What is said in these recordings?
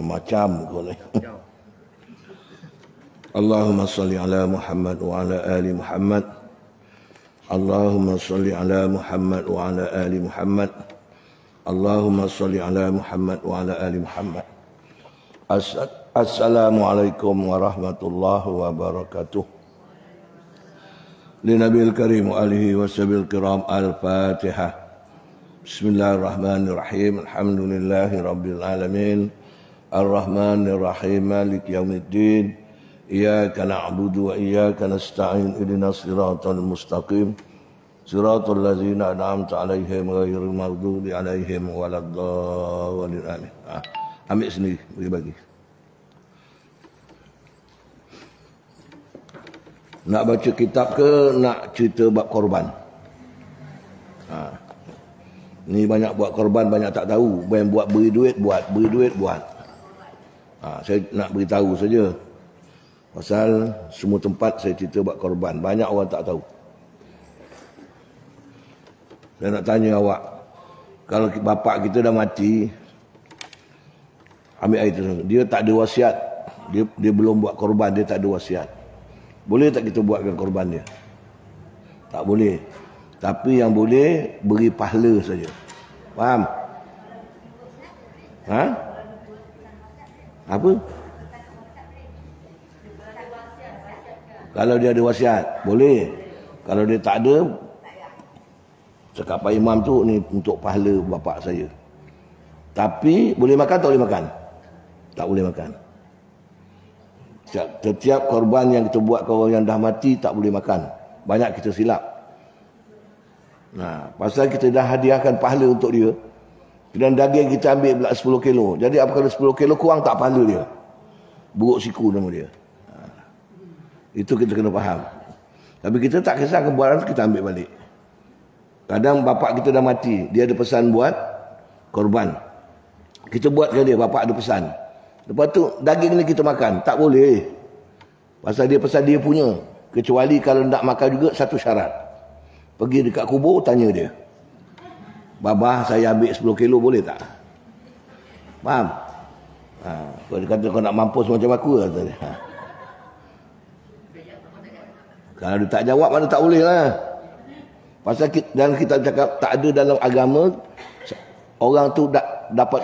macam kau ni. Allahumma salli ala Muhammad wa ala ali Muhammad. Allahumma salli ala Muhammad wa ala ali Muhammad. Allahumma salli ala Muhammad wa ala ali Muhammad. Assalamualaikum warahmatullahi wabarakatuh. Linabil karim wa alihi wa sahbihi kiram. Al-Fatihah. Bismillahirrahmanirrahim. Alhamdulillahi rabbil alamin. Ar-Rahmanir Rahim. Maliki yaumiddin. Iyyaka na'budu wa iyyaka nasta'in. Ihdinas siratal mustaqim. Siratal ladzina an'amta 'alaihim ghairil maghdubi 'alaihim waladdallin. Amin. Ambil sendiri bagi. Nak baca kitab ke nak cerita bab korban? Ni banyak buat korban, banyak tak tahu. Yang buat beri duit buat. Saya nak beritahu saja. Pasal semua tempat saya cerita bab korban. Banyak orang tak tahu. Saya nak tanya awak. Kalau bapak kita dah mati, ambil air tu. Dia tak ada wasiat. Dia belum buat korban, dia tak ada wasiat. Boleh tak kita buatkan korban dia? Tak boleh. Tapi yang boleh, beri pahala saja. Faham? Apa? Kalau dia ada wasiat, boleh. Kalau dia tak ada, cakap Pak Imam tu ni untuk pahala bapak saya. Tapi boleh makan tak boleh makan? Tak boleh makan. Setiap korban yang kita buat ke orang yang dah mati tak boleh makan. Banyak kita silap. Pasal kita dah hadiahkan pahala untuk dia. Dan daging kita ambil pula 10 kilo. Jadi apa kalau 10 kilo kurang tak pahala dia? Buruk siku nama dia. Itu kita kena faham. Tapi kita tak kisah kebuatan kita ambil balik. Kadang bapak kita dah mati, dia ada pesan buat korban. Kita buatkan dia, bapak ada pesan. Lepas tu daging ni kita makan, tak boleh. Pasal dia pesan dia punya. Kecuali kalau nak makan juga satu syarat. Pergi dekat kubur tanya dia. Babah saya ambil 10 kilo boleh tak? Faham? Kalau dia kata kau nak mampus macam aku kata dia. Kalau dia tak jawab mana tak boleh lah. Pasal dan kita cakap tak ada dalam agama orang tu dapat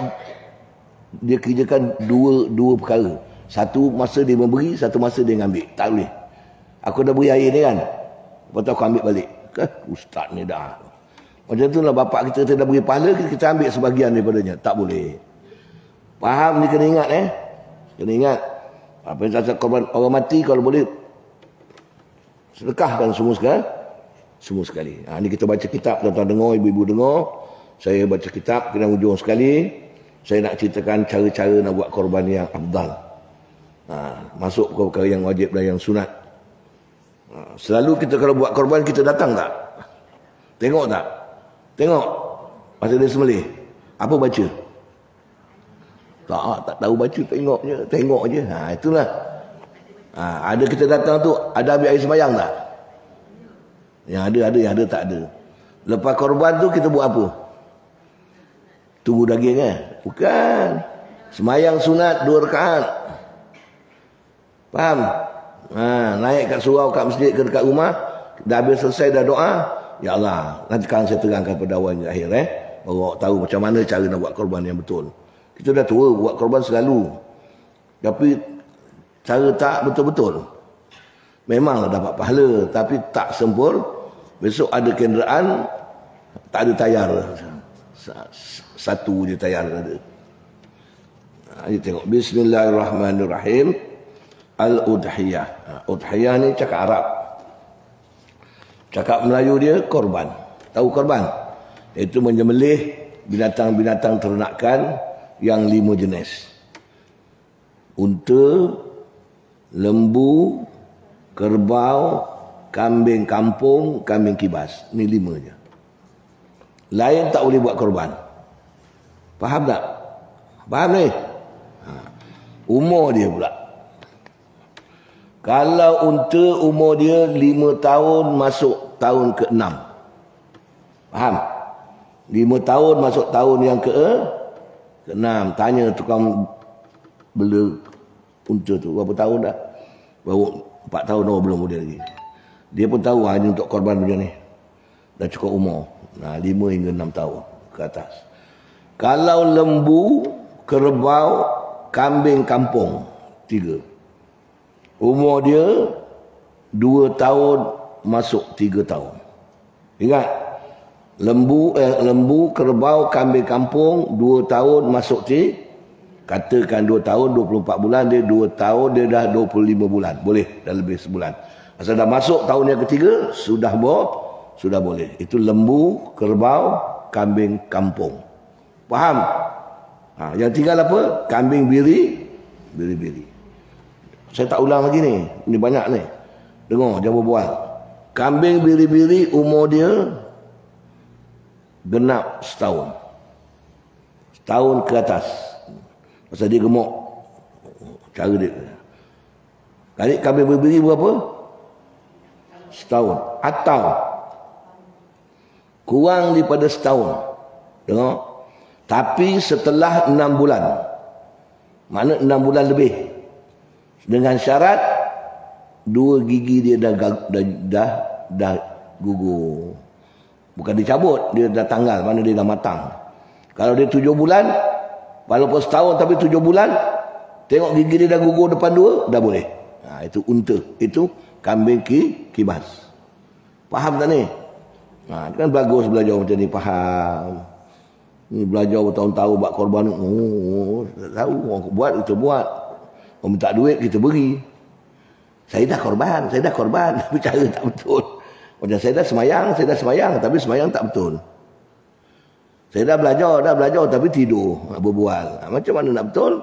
dia kerjakan dua perkara. Satu masa dia memberi, satu masa dia ambil. Tak boleh. Aku dah beri air ni kan. Lepas tu aku ambil balik. Ustaz ni dah. Macam tu lah bapak kita dah beri pahala, kita ambil sebahagian daripadanya. Tak boleh. Faham ni kena ingat Kena ingat. Apa yang saya korban orang mati kalau boleh sedekahkan semua sekali. Ni kita baca kitab, tuan-tuan dengar, ibu-ibu dengar. Saya baca kitab, kena hujung sekali. Saya nak ceritakan cara-cara nak buat korban yang afdal. Masuk ke perkara yang wajib dan yang sunat. Selalu kita kalau buat korban, kita datang tak? Tengok tak? Tengok. Masa dia sembelih. Apa baca? Tak tahu baca, tengok je. Itulah. Ada kita datang tu, ada ambil air sembahyang tak? Yang ada, yang ada tak ada. Lepas korban tu kita buat apa? Tunggu daging Bukan. Sembahyang sunat 2 rakaat. Faham? Naik kat surau, kat masjid ke dekat rumah, dah habis selesai dah doa, ya Allah, nanti kan saya terangkan pada awal yang akhir baru awak tahu macam mana cara nak buat korban yang betul. Kita dah tua buat korban selalu. Tapi cara tak betul-betul. Memanglah dapat pahala, tapi tak sempur. Besok ada kenderaan, tak ada tayar. Satu je tayar ada. Kita tengok. Bismillahirrahmanirrahim. Al-Udhiyah. Udhiyah ni cakap Arab. Cakap Melayu dia korban. Tahu korban? Itu menyembelih binatang-binatang ternakan yang 5 jenis. Unta, lembu, kerbau, kambing kampung, kambing kibas. Ni 5 je. Lain tak boleh buat korban. Faham tak? Faham ni? Umur dia pula. Kalau unta umur dia 5 tahun masuk tahun ke-6. Faham? 5 tahun masuk tahun yang ke-6. Tanya tukang bela unta tu. Berapa tahun dah? Baru 4 tahun belum boleh lagi. Dia pun tahu ini untuk korban macam ni. Dah cukup umur. 5 hingga 6 tahun ke atas. Kalau lembu, kerbau, kambing kampung 3. Umur dia 2 tahun masuk 3 tahun. Ingat, lembu, kerbau, kambing kampung 2 tahun masuk katakan 2 tahun 24 bulan, dia 2 tahun dia dah 25 bulan. Boleh dah lebih sebulan. Asal dah masuk tahun yang ketiga sudah boleh. Itu lembu, kerbau, kambing kampung. Faham? Yang tinggal apa? Kambing biri. Saya tak ulang lagi ni. Ini banyak ni. Dengar, jangan berbual. Kambing biri-biri umur dia genap setahun. Setahun ke atas. Pasal dia gemuk. Cara dia. Kali kambing biri-biri berapa? Setahun. Atau kurang daripada setahun. Dengar? Tapi setelah 6 bulan. Mana 6 bulan lebih. Dengan syarat 2 gigi dia dah gugur. Bukan dicabut, dia dah tanggal, mana dia dah matang. Kalau dia 7 bulan, walaupun setahun tapi 7 bulan, tengok gigi dia dah gugur depan 2, dah boleh. Itu unta, itu kambing kibas. Faham tak ni? Kan bagus belajar macam ni, faham. Ni belajar bertahun-tahun buat korban. Tak tahu, orang buat, kita buat. Orang minta duit, kita beri. Saya dah korban. Tapi cara tak betul. Macam saya dah semayang, tapi semayang tak betul. Saya dah belajar, tapi tidur, berbual. Macam mana nak betul?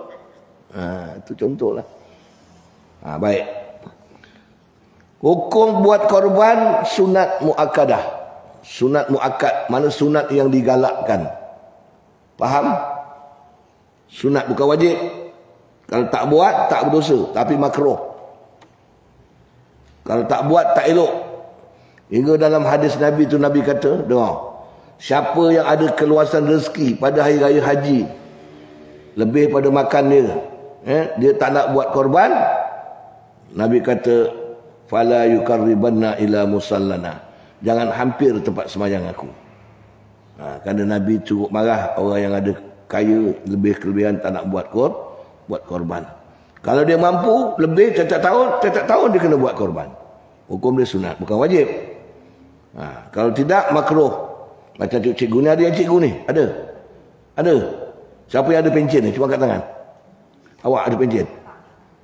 Itu contohlah. Baik. Hukum buat korban sunat muakkadah. Sunat muakkad, mana sunat yang digalakkan. Faham? Sunat bukan wajib. Kalau tak buat, tak berdosa. Tapi makruh. Kalau tak buat, tak elok. Hingga dalam hadis Nabi tu, Nabi kata, dengar, siapa yang ada keluasan rezeki pada hari raya haji, lebih pada makan dia, dia tak nak buat korban, Nabi kata, fala yukarribanna ila musallana. Jangan hampir tempat semayang aku. Kerana Nabi cukup marah orang yang ada kaya, lebih kelebihan tak nak buat korban. Kalau dia mampu lebih setiap tahun dia kena buat korban. Hukum dia sunat, bukan wajib. Kalau tidak makruh. Macam cikgu ni, ada yang cikgu ni? Ada. Siapa yang ada pencen ni? Cuba angkat tangan. Awak ada pencen?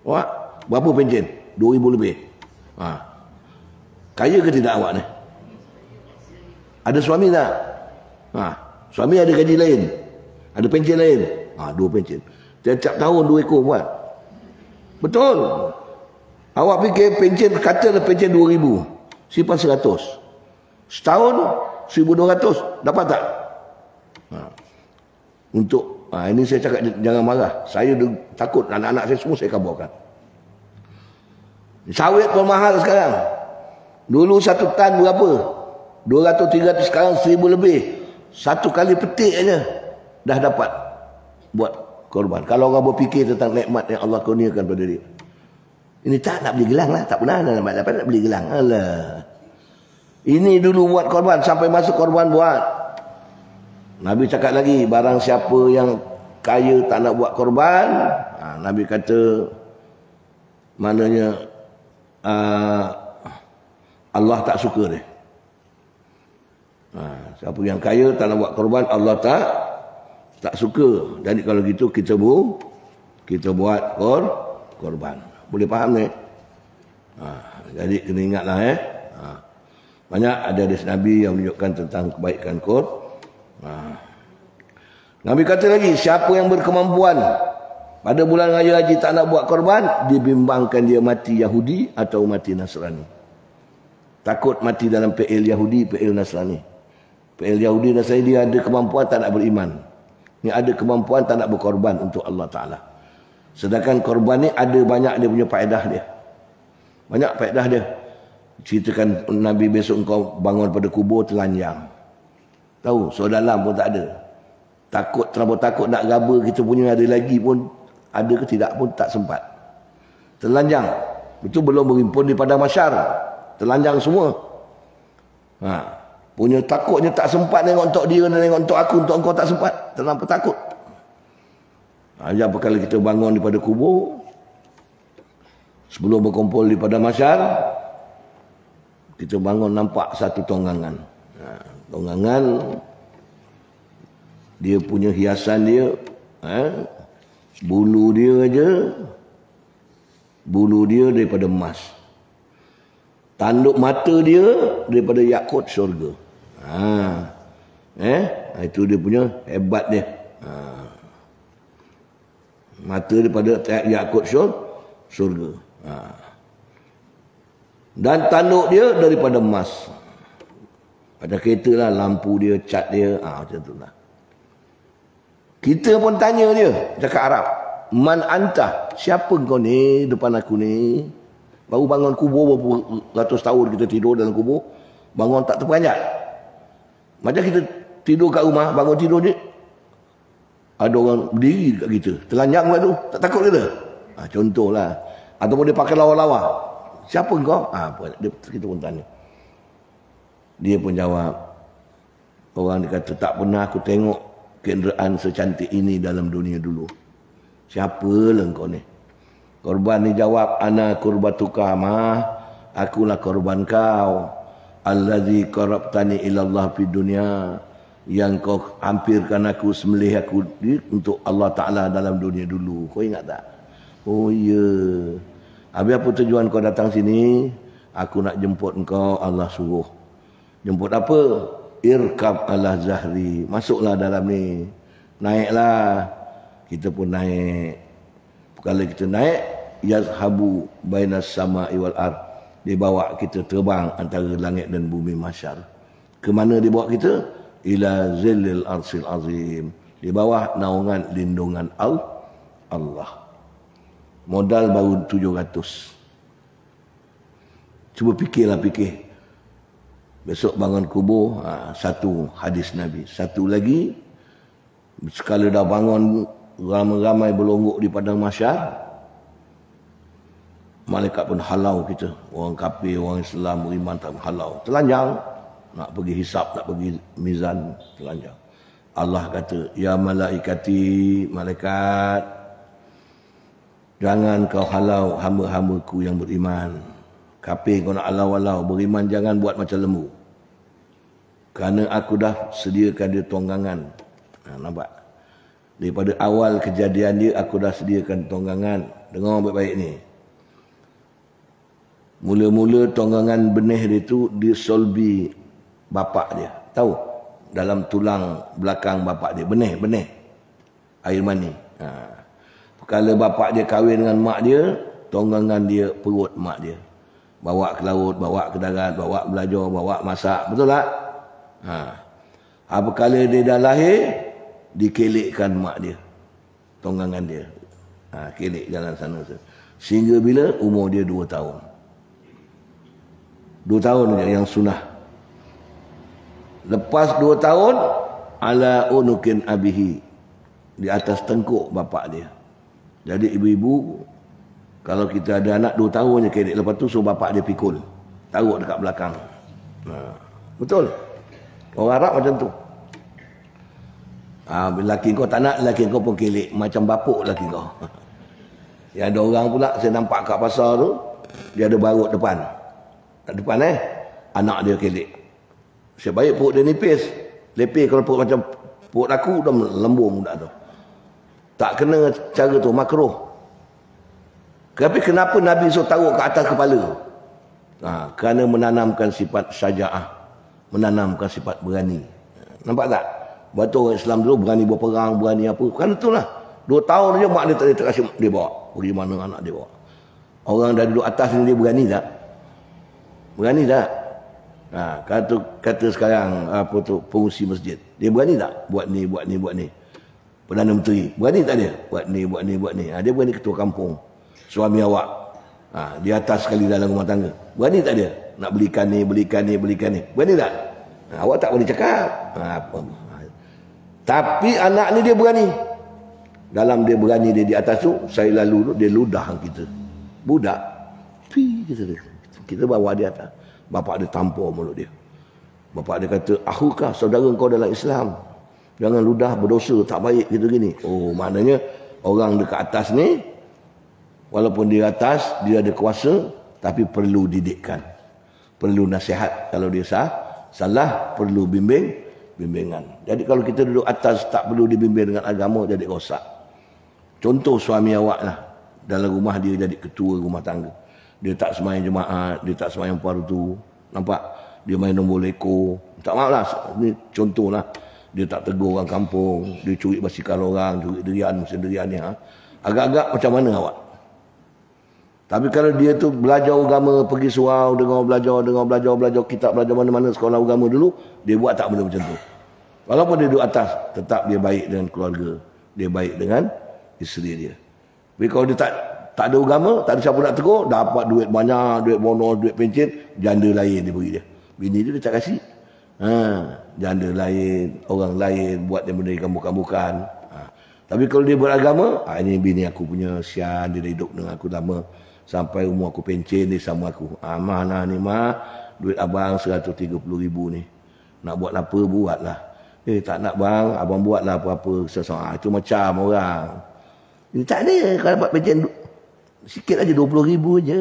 Awak berapa pencen? 2,000 lebih. Kaya ke tidak awak ni? Ada suami tak? Suami ada gaji lain, ada pencen lain. 2 pencen. Setiap tahun 2 ekor buat. Betul. Awak fikir pencen, katalah pencen 2,000, simpan 100. Setahun 1,200, dapat tak? Untuk ini saya cakap jangan marah. Saya takut anak-anak saya semua saya kabarkan. Sawit pun mahal sekarang. Dulu 1 tan berapa? 200, 300, sekarang 1,000 lebih. Satu kali petik aja dah dapat buat korban. Kalau orang berfikir tentang nikmat yang Allah kurniakan pada dia. Ini tak nak beli gelang lah. Tak pernah dapat nak beli gelang. Alah. Ini dulu buat korban. Sampai masuk korban buat. Nabi cakap lagi. Barang siapa yang kaya tak nak buat korban. Nabi kata. Maknanya. Allah tak suka dia. Siapa yang kaya tak nak buat korban. Allah tak suka. Jadi kalau gitu kita buat korban. Boleh faham ni? Jadi kena ingatlah banyak ada hadis Nabi yang menunjukkan tentang kebaikan Nabi kata lagi, siapa yang berkemampuan pada bulan raya haji tak nak buat korban, dibimbangkan dia mati Yahudi atau mati Nasrani. Takut mati dalam PL Yahudi, PL Nasrani. PL Yahudi Nasrani dia ada kemampuan tak nak beriman. Ni ada kemampuan tak nak berkorban untuk Allah Ta'ala. Sedangkan korban ni ada banyak dia punya faedah dia. Banyak faedah dia. Ceritakan Nabi besok kau bangun pada kubur telanjang. Tahu, so dalam pun tak ada. Terlalu takut nak gaba kita punya ada lagi pun Ada ke tidak pun tak sempat. Telanjang. Itu belum berhimpun di padang mahsyar. Telanjang semua. Punya takutnya tak sempat tengok untuk dia, tengok untuk aku, untuk engkau tak sempat. Terlampau takut. Apa kalau kita bangun daripada kubur, sebelum berkumpul di padang mahsyar, kita bangun nampak satu tonggangan. Tonggangan, dia punya hiasan dia, bulu dia aja, bulu dia daripada emas. Tanduk mata dia daripada yakut syurga. Itu dia punya hebat dia. Mata daripada yakut syurga. Dan tanduk dia daripada emas. Ada kereta lah, lampu dia, cat dia, macam tu lah. Kita pun tanya dia, cakap Arab. Man anta? Siapa kau ni depan aku ni? Baru bangun kubur berapa ratus tahun kita tidur dalam kubur. Bangun tak terperanjat. Macam kita tidur kat rumah, bangun tidur je. Ada orang berdiri dekat kita. Telanjang pula tu. Tak takut kita? Contohlah. Ataupun dia pakai lawa-lawa. Siapa kau? Kita pun tanya. Dia pun jawab. Orang dia kata, tak pernah aku tengok kenderaan secantik ini dalam dunia dulu. Siapalah kau ni? Korban ni jawab, ana kurbatuka ma, akulah korban kau. Allazi qarabtani ilallah fi dunia, yang kau hampirkan aku, sembelih aku untuk Allah Ta'ala dalam dunia dulu. Kau ingat tak? Oh ya. Habis apa tujuan kau datang sini? Aku nak jemput engkau, Allah suruh. Jemput apa? Irkab ala zahri. Masuklah dalam ni. Naiklah. Kita pun naik. Kalau kita naik, yazhabu bainas sama'i wal ard. Dia bawa kita terbang antara langit dan bumi mahsyar. Ke mana dia bawa kita? Ila zillil arsil azim. Di bawah naungan lindungan Allah. Modal baru 700. Cuba fikirlah. Besok bangun kubur, satu hadis Nabi. Satu lagi, sekali dah bangun, ramai-ramai berlonggok di padang mahsyar, malaikat pun halau kita. Orang kafir, orang Islam, beriman tak halau. Telanjang. Nak pergi hisap, nak pergi mizan, telanjang. Allah kata, ya malaikati, malaikat, jangan kau halau hamba-hambaku yang beriman. Kafir kau nak halau-halau, beriman jangan buat macam lembu. Kerana aku dah sediakan dia tonggangan. Nampak? Daripada awal kejadian dia, aku dah sediakan tonggangan. Dengar baik-baik ni. Mula-mula tonggangan benih dia tu disolbi bapak dia. Tahu? Dalam tulang belakang bapak dia. Benih. Air mani. Kalau bapak dia kahwin dengan mak dia, tonggangan dia perut mak dia. Bawa ke laut, bawa ke darat, bawa belajar, bawa masak. Betul tak? Apabila dia dah lahir, dikelikkan mak dia. Tonggangan dia. Kelik jalan sana. Sehingga bila umur dia 2 tahun. 2 tahun yang sunnah. Lepas 2 tahun, ala unukin abihi. Di atas tengkuk bapak dia. Jadi ibu-ibu, kalau kita ada anak 2 tahun je kelik, lepas tu suruh bapak dia pikul. Taruh dekat belakang. Betul? Orang Arab macam tu. Lelaki kau tak nak, lelaki kau pun kelik. Macam bapuk lelaki kau. Yang ada orang pula, saya nampak kat pasar tu, dia ada barut depan. Depan anak dia kelik. Saya baik perut dia nipis. Lepih kalau perut macam perut aku, dah lembung budak tu. Tak kena cara tu, makruh. Tapi kenapa Nabi suruh taruh ke atas kepala? Kerana menanamkan sifat syaja'ah. Menanamkan sifat berani. Nampak tak? Waktu orang Islam dulu berani berperang, berani apa. Kerana itulah. 2 tahun je mak dia tak ada kasih dia bawa. Pergi mana anak dia bawa. Orang dah duduk atas ni dia berani tak? Berani tak? Kata sekarang apa tu, pengurusi masjid. Dia berani tak? Buat ni. Perdana Menteri. Berani tak dia? Buat ni. Dia berani ketua kampung. Suami awak. Di atas sekali dalam rumah tangga. Berani tak dia? Nak belikan ni. Berani tak? Awak tak boleh cakap. Tapi anak ni dia berani. Dalam dia berani dia di atas tu, saya lalu tu, dia ludah kita. Budak. Kita bawa dia atas. Bapak dia tampar mulut dia. Bapak dia kata, ahukah saudara kau dalam Islam? Jangan ludah berdosa, tak baik gitu gini. Oh, maknanya orang dekat atas ni, walaupun di atas, dia ada kuasa, tapi perlu didikkan. Perlu nasihat. Kalau dia salah, perlu bimbingan. Jadi kalau kita duduk atas, tak perlu dibimbing dengan agama, jadi rosak. Contoh suami awak lah. Dalam rumah dia jadi ketua rumah tangga. Dia tak semayang jemaat, dia tak semayang fardu. Nampak? Dia main nombor leko. Tak maaf lah. Ini contoh lah. Dia tak tegur orang kampung. Dia curi basikal orang, curi durian, musim durian ni. Agak-agak macam mana awak? Tapi kalau dia tu belajar agama, pergi surau, dengar belajar kitab, belajar mana-mana sekolah agama dulu, dia buat tak benda macam tu. Walaupun dia duduk atas, tetap dia baik dengan keluarga. Dia baik dengan isteri dia. Tapi kalau dia tak ada agama, tak ada siapa nak tegur, dapat duit banyak, duit bonus, duit pencen, janda lain dia beri dia. Bini dia tak kasih. Janda lain, orang lain, buat dia benda kambukan-kambukan. Tapi kalau dia beragama, ini bini aku punya, sian, dia dah hidup dengan aku lama. Sampai umur aku pencen, dia sama aku. Mana ni duit abang 130,000 ni. Nak buat apa, buatlah. Tak nak bang, abang buatlah apa-apa. Itu macam orang. Ini tak ada, kalau dapat pencen sikit aja 20,000 je.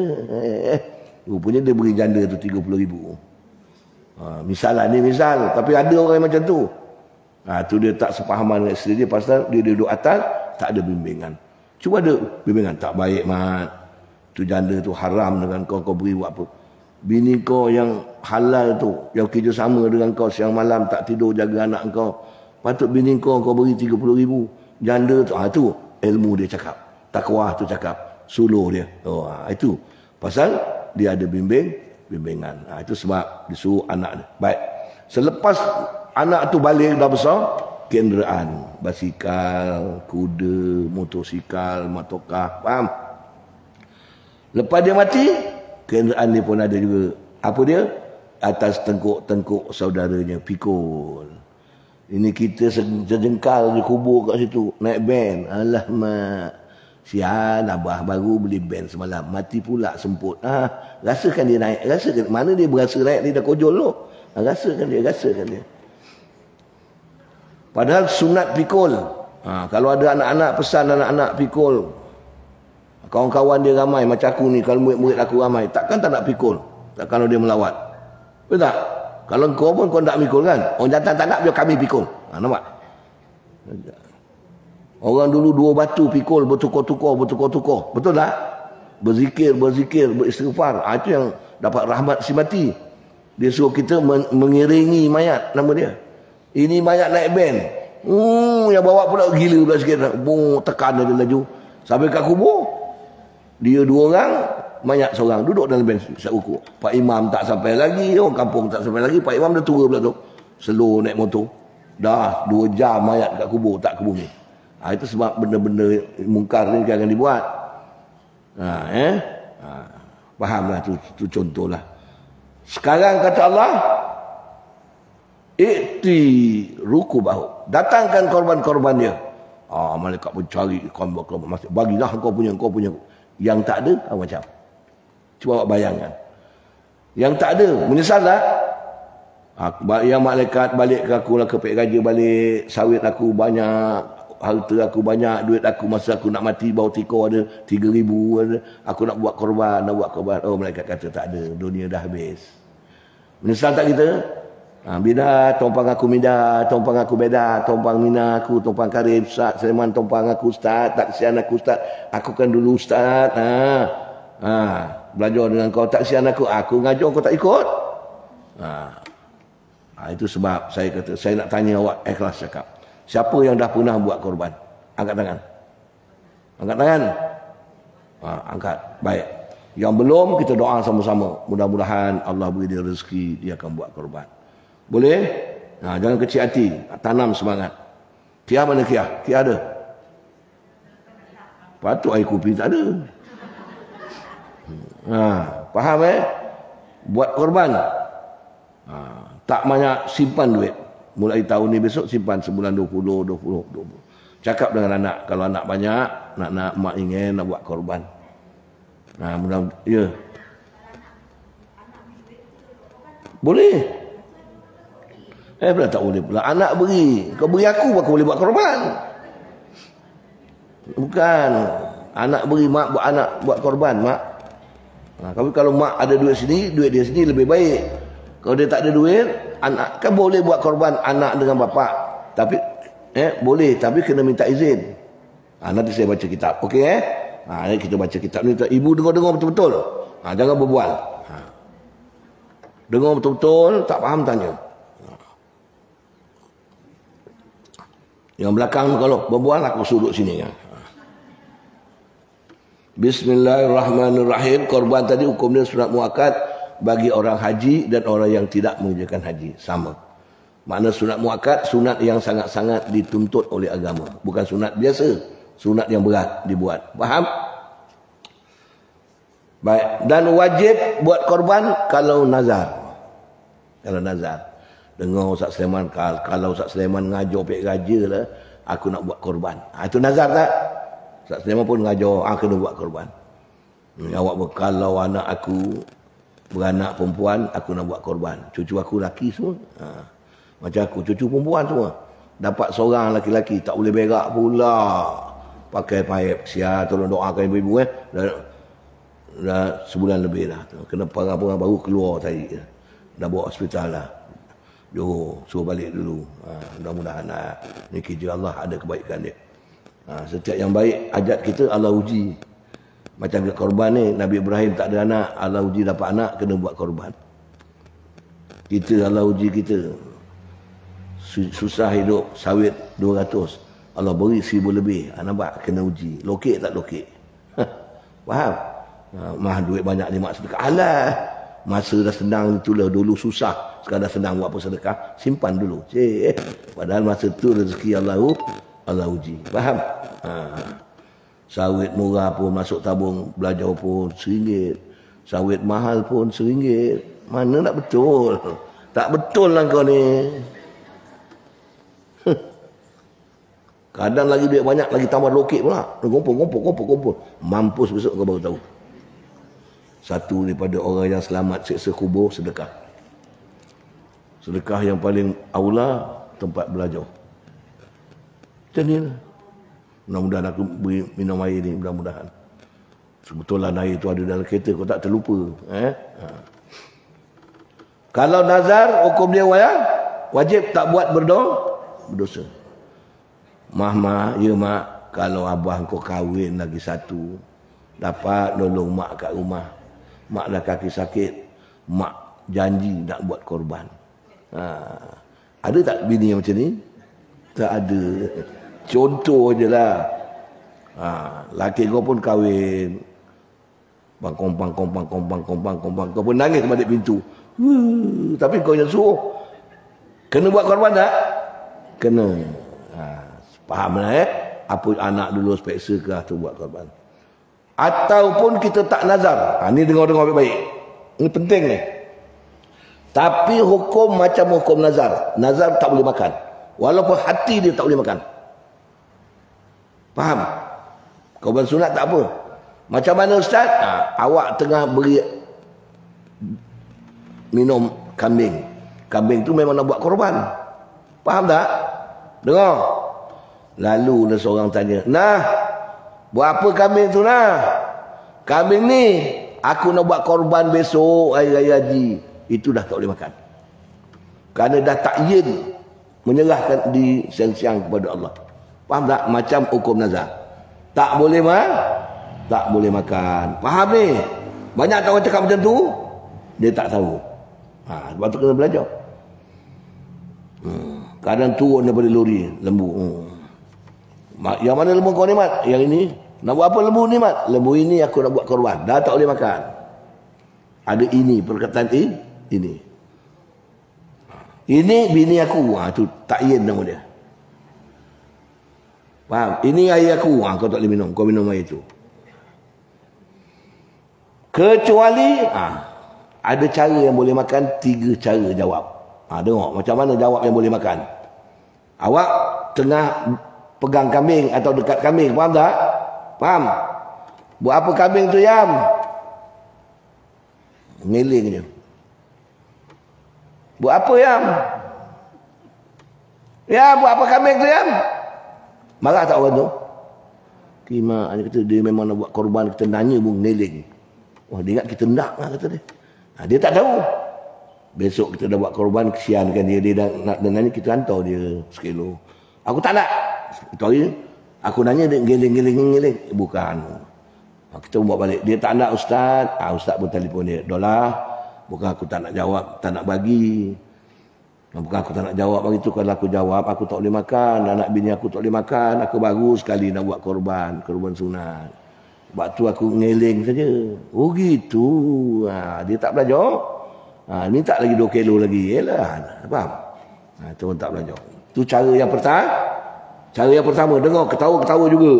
Rupanya dia beri janda tu 30,000. Misal lah ni misal. Tapi ada orang yang macam tu. Tu dia tak sepahaman dengan isteri dia. Pasal dia duduk atas, tak ada bimbingan. Cuba ada bimbingan. Tak baik mat. Tu janda tu haram dengan kau beri buat apa. Bini kau yang halal tu, yang kerja sama dengan kau siang malam tak tidur jaga anak kau. Patut bini kau beri 30,000. Janda tu, tu ilmu dia cakap. Takwah tu cakap. Suluh dia. Itu. Pasal dia ada bimbingan. Itu sebab disuruh anak dia. Baik. Selepas anak tu balik dah besar, kenderaan. Basikal, kuda, motosikal, motokar. Faham? Lepas dia mati, kenderaan dia pun ada juga. Apa dia? Atas tengkuk-tengkuk saudaranya, pikul. Ini kita sejengkal je kubur kat situ. Naik ben. Alamak. Sian, abah baru beli ben semalam. Mati pula semput. Rasakan dia naik. Rasakan. Mana dia berasa naik? Dia dah kojol tu. Rasakan dia. Padahal sunat pikul. Kalau ada anak-anak, pesan anak-anak pikul. Kawan-kawan dia ramai. Macam aku ni. Kalau murid-murid aku ramai. Takkan tak nak pikul. Tak kalau dia melawat. Betul tak? Kalau kau pun kau tak pikul kan? Orang jantan tak nak, biar kami pikul. Nampak? Orang dulu 2 batu pikul, bertukar-tukar. Betul tak? Berzikir, beristighfar. Itu yang dapat rahmat si mati. Dia suruh kita mengiringi mayat, nama dia. Ini mayat naik ben. Yang bawa pula gila pula sikit. Tekan dia laju. Sampai kat kubur. Dia 2 orang, mayat seorang. Duduk dalam ben, siap ukur. Pak Imam tak sampai lagi, orang kampung tak sampai lagi. Pak Imam dah tua pula tu. Slow naik motor. Dah 2 jam mayat kat kubur, tak ke bumi. Itu sebab benda-benda mungkar ni jangan dibuat. Fahamlah tu contohlah. Sekarang kata Allah, ikti rukubahu. Datangkan korban-korban dia. Malaikat mencari korban. Bagilah kau punya. Yang tak ada, macam. Cuba bayangkan. Yang tak ada, menyesal tak? Yang malaikat balik ke aku lah, kepek raja balik, sawit aku banyak, harta aku banyak, duit aku masa aku nak mati bau tikar ada 3,000 ada. Aku nak buat korban. Oh, malaikat kata tak ada, dunia dah habis. Menyesal tak kita? Bida, tompang aku Mida, tompang aku Beda, tompang Mina aku, tompang Karim, Ustaz Sulaiman tompang aku Ustaz, tak kesian aku Ustaz. Aku kan dulu Ustaz. Belajar dengan kau, tak kesian aku ngajar kau tak ikut. Itu sebab saya kata, saya nak tanya awak ikhlas cakap. Siapa yang dah pernah buat korban? Angkat tangan. Angkat. Baik. Yang belum, kita doa sama-sama. Mudah-mudahan Allah beri dia rezeki, dia akan buat korban. Boleh? Jangan kecil hati. Tanam semangat. Kia mana Kia? Kia ada? Patut air kopi tak ada. Faham Buat korban. Tak banyak simpan duit. Mulai tahun ni besok simpan sebulan 20. Cakap dengan anak. Kalau anak banyak, nak mak ingin nak buat korban. Ya. Boleh. Pula tak boleh pula. Anak beri. Kau beri aku, aku boleh buat korban. Bukan. Anak beri, mak buat anak buat korban, mak. Tapi kalau mak ada duit sini, duit dia sini lebih baik. Kalau dia tak ada duit, anak kan boleh buat korban anak dengan bapa. Tapi boleh, tapi kena minta izin. Nanti saya baca kitab. Okey Ini kita baca kitab ni. Ibu dengar betul-betul. Jangan berbual. Dengar betul-betul, tak faham tanya. Yang belakang kalau berbual aku suruh sini. Bismillahirrahmanirrahim. Korban tadi hukum dia sunat muakkad bagi orang haji dan orang yang tidak mengerjakan haji. Sama. Makna sunat muakkad, sunat yang sangat-sangat dituntut oleh agama. Bukan sunat biasa. Sunat yang berat dibuat. Faham? Baik. Dan wajib buat korban kalau nazar. Kalau nazar. Dengar Ustaz Sulaiman, kalau Ustaz Sulaiman ngajar pihak raja lah, aku nak buat korban. Itu nazar tak? Ustaz Sulaiman pun ngajar, kena buat korban. Awak kalau anak aku beranak perempuan, aku nak buat korban. Cucu aku laki semua. Macam aku, cucu perempuan semua. Dapat seorang laki-laki, tak boleh berak pula. Pakai paip, siap tolong doakan ibu-ibu. Dah sebulan lebih dah. Kena parang-parang baru keluar tadi. Dah bawa hospital lah. Johor, suruh balik dulu. Mudah-mudahan ni kerja Allah ada kebaikan dia. Setiap yang baik, ajat kita Allah uji. Macam korban ni, Nabi Ibrahim tak ada anak, Allah uji dapat anak, kena buat korban. Kita Allah uji kita. Susah hidup, sawit 200. Allah beri 1000 lebih. Nampak? Kena uji. Lokek tak lokek? Faham? Mah duit banyak ni mak sedekah. Alah. Masa dah senang itulah, dulu susah. Sekarang dah senang buat apa sedekah, simpan dulu. Padahal masa tu rezeki Allah uji. Faham? Sawit murah pun masuk tabung, belajar pun RM1. Sawit mahal pun RM1. Mana nak betul? Tak betul lah kau ni. Kadang lagi duit banyak, lagi tambah lokek pula. Kumpul. Mampus besok kau baru tahu. Satu daripada orang yang selamat siksa kubur, sedekah. Sedekah yang paling aula, tempat belajar. Macam ni lah. Mudah-mudahan aku beri minum air ni, mudah-mudahan. Sebetulnya air tu ada dalam kereta, kau tak terlupa. Kalau nazar, hukum dia wajib tak buat berdosa. Mah, ya mak, kalau abah kau kahwin lagi satu, dapat nolong mak kat rumah. Mak dah kaki sakit, mak janji nak buat korban. Ada tak bini yang macam ni? Tak ada. Contoh je lah. Laki kau pun kahwin. Kompang. Kau pun nangis balik pintu. Tapi kau yang suruh. Kena buat korban tak? Kena. Faham lah apa anak dulu speksa ke tu buat korban. Ataupun kita tak nazar. Ni dengar-dengar baik-baik. Ini penting ni. Tapi hukum macam hukum nazar. Nazar tak boleh makan. Walaupun hati dia tak boleh makan. Faham? Korban sunat tak apa. Macam mana Ustaz? Awak tengah beri minum kambing. Kambing tu memang nak buat korban. Faham tak? Dengar. Lalu ada seorang tanya, buat apa kambing tu Kambing ni aku nak buat korban besok hari raya haji. Itu dah tak boleh makan. Kerana dah takyin menyerahkan di siang-siang kepada Allah. Faham tak? Macam hukum nazar. Tak boleh tak boleh makan. Faham ni? Banyak tak orang cakap macam tu, dia tak tahu. Sebab tu kena belajar. Kadang turun daripada lori lembu. Yang mana lembu kau ni mat? Yang ini. Nak buat apa lembu ni mat? Lembu ini aku nak buat korban. Dah tak boleh makan. Ada ini perkataan ini. Ini bini aku. Tu takyin nama dia. Faham? Ini air aku. Kau tak boleh minum. Kau minum air tu. Kecuali ada cara yang boleh makan. 3 cara jawab. Tengok macam mana jawab yang boleh makan. Awak tengah pegang kambing atau dekat kambing. Faham tak? Faham? Buat apa kambing tu, Yam? Ngeling je. Buat apa, Yam? Ya, buat apa kambing tu, Yam? Marah tak orang tu? Kima, dia kata dia memang nak buat korban, kita nanya pun ngeling. Wah, dia ingat kita nak lah, kata dia. Dia tak tahu. Besok kita dah buat korban, kesiankan dia. Dia nak nanya, kita hantar dia sekilo. Aku tak nak. Itu hari aku nanya dia ngeling. Bukan. Kita buat balik. Dia tak nak, Ustaz. Ustaz pun telefon dia. Dolah. Bukan aku tak nak jawab, tak nak bagi. Bukan aku tak nak jawab begitu. Kalau aku jawab, aku tak boleh makan. Anak bini aku tak boleh makan. Aku baru sekali nak buat korban sunat. Sebab tu aku ngeling saja. Oh gitu. Dia tak belajar. Minta lagi 2 kilo lagi. Yelah. Faham? Itu pun tak belajar. Itu cara yang pertama. Cara yang pertama. Dengar ketawa-ketawa juga.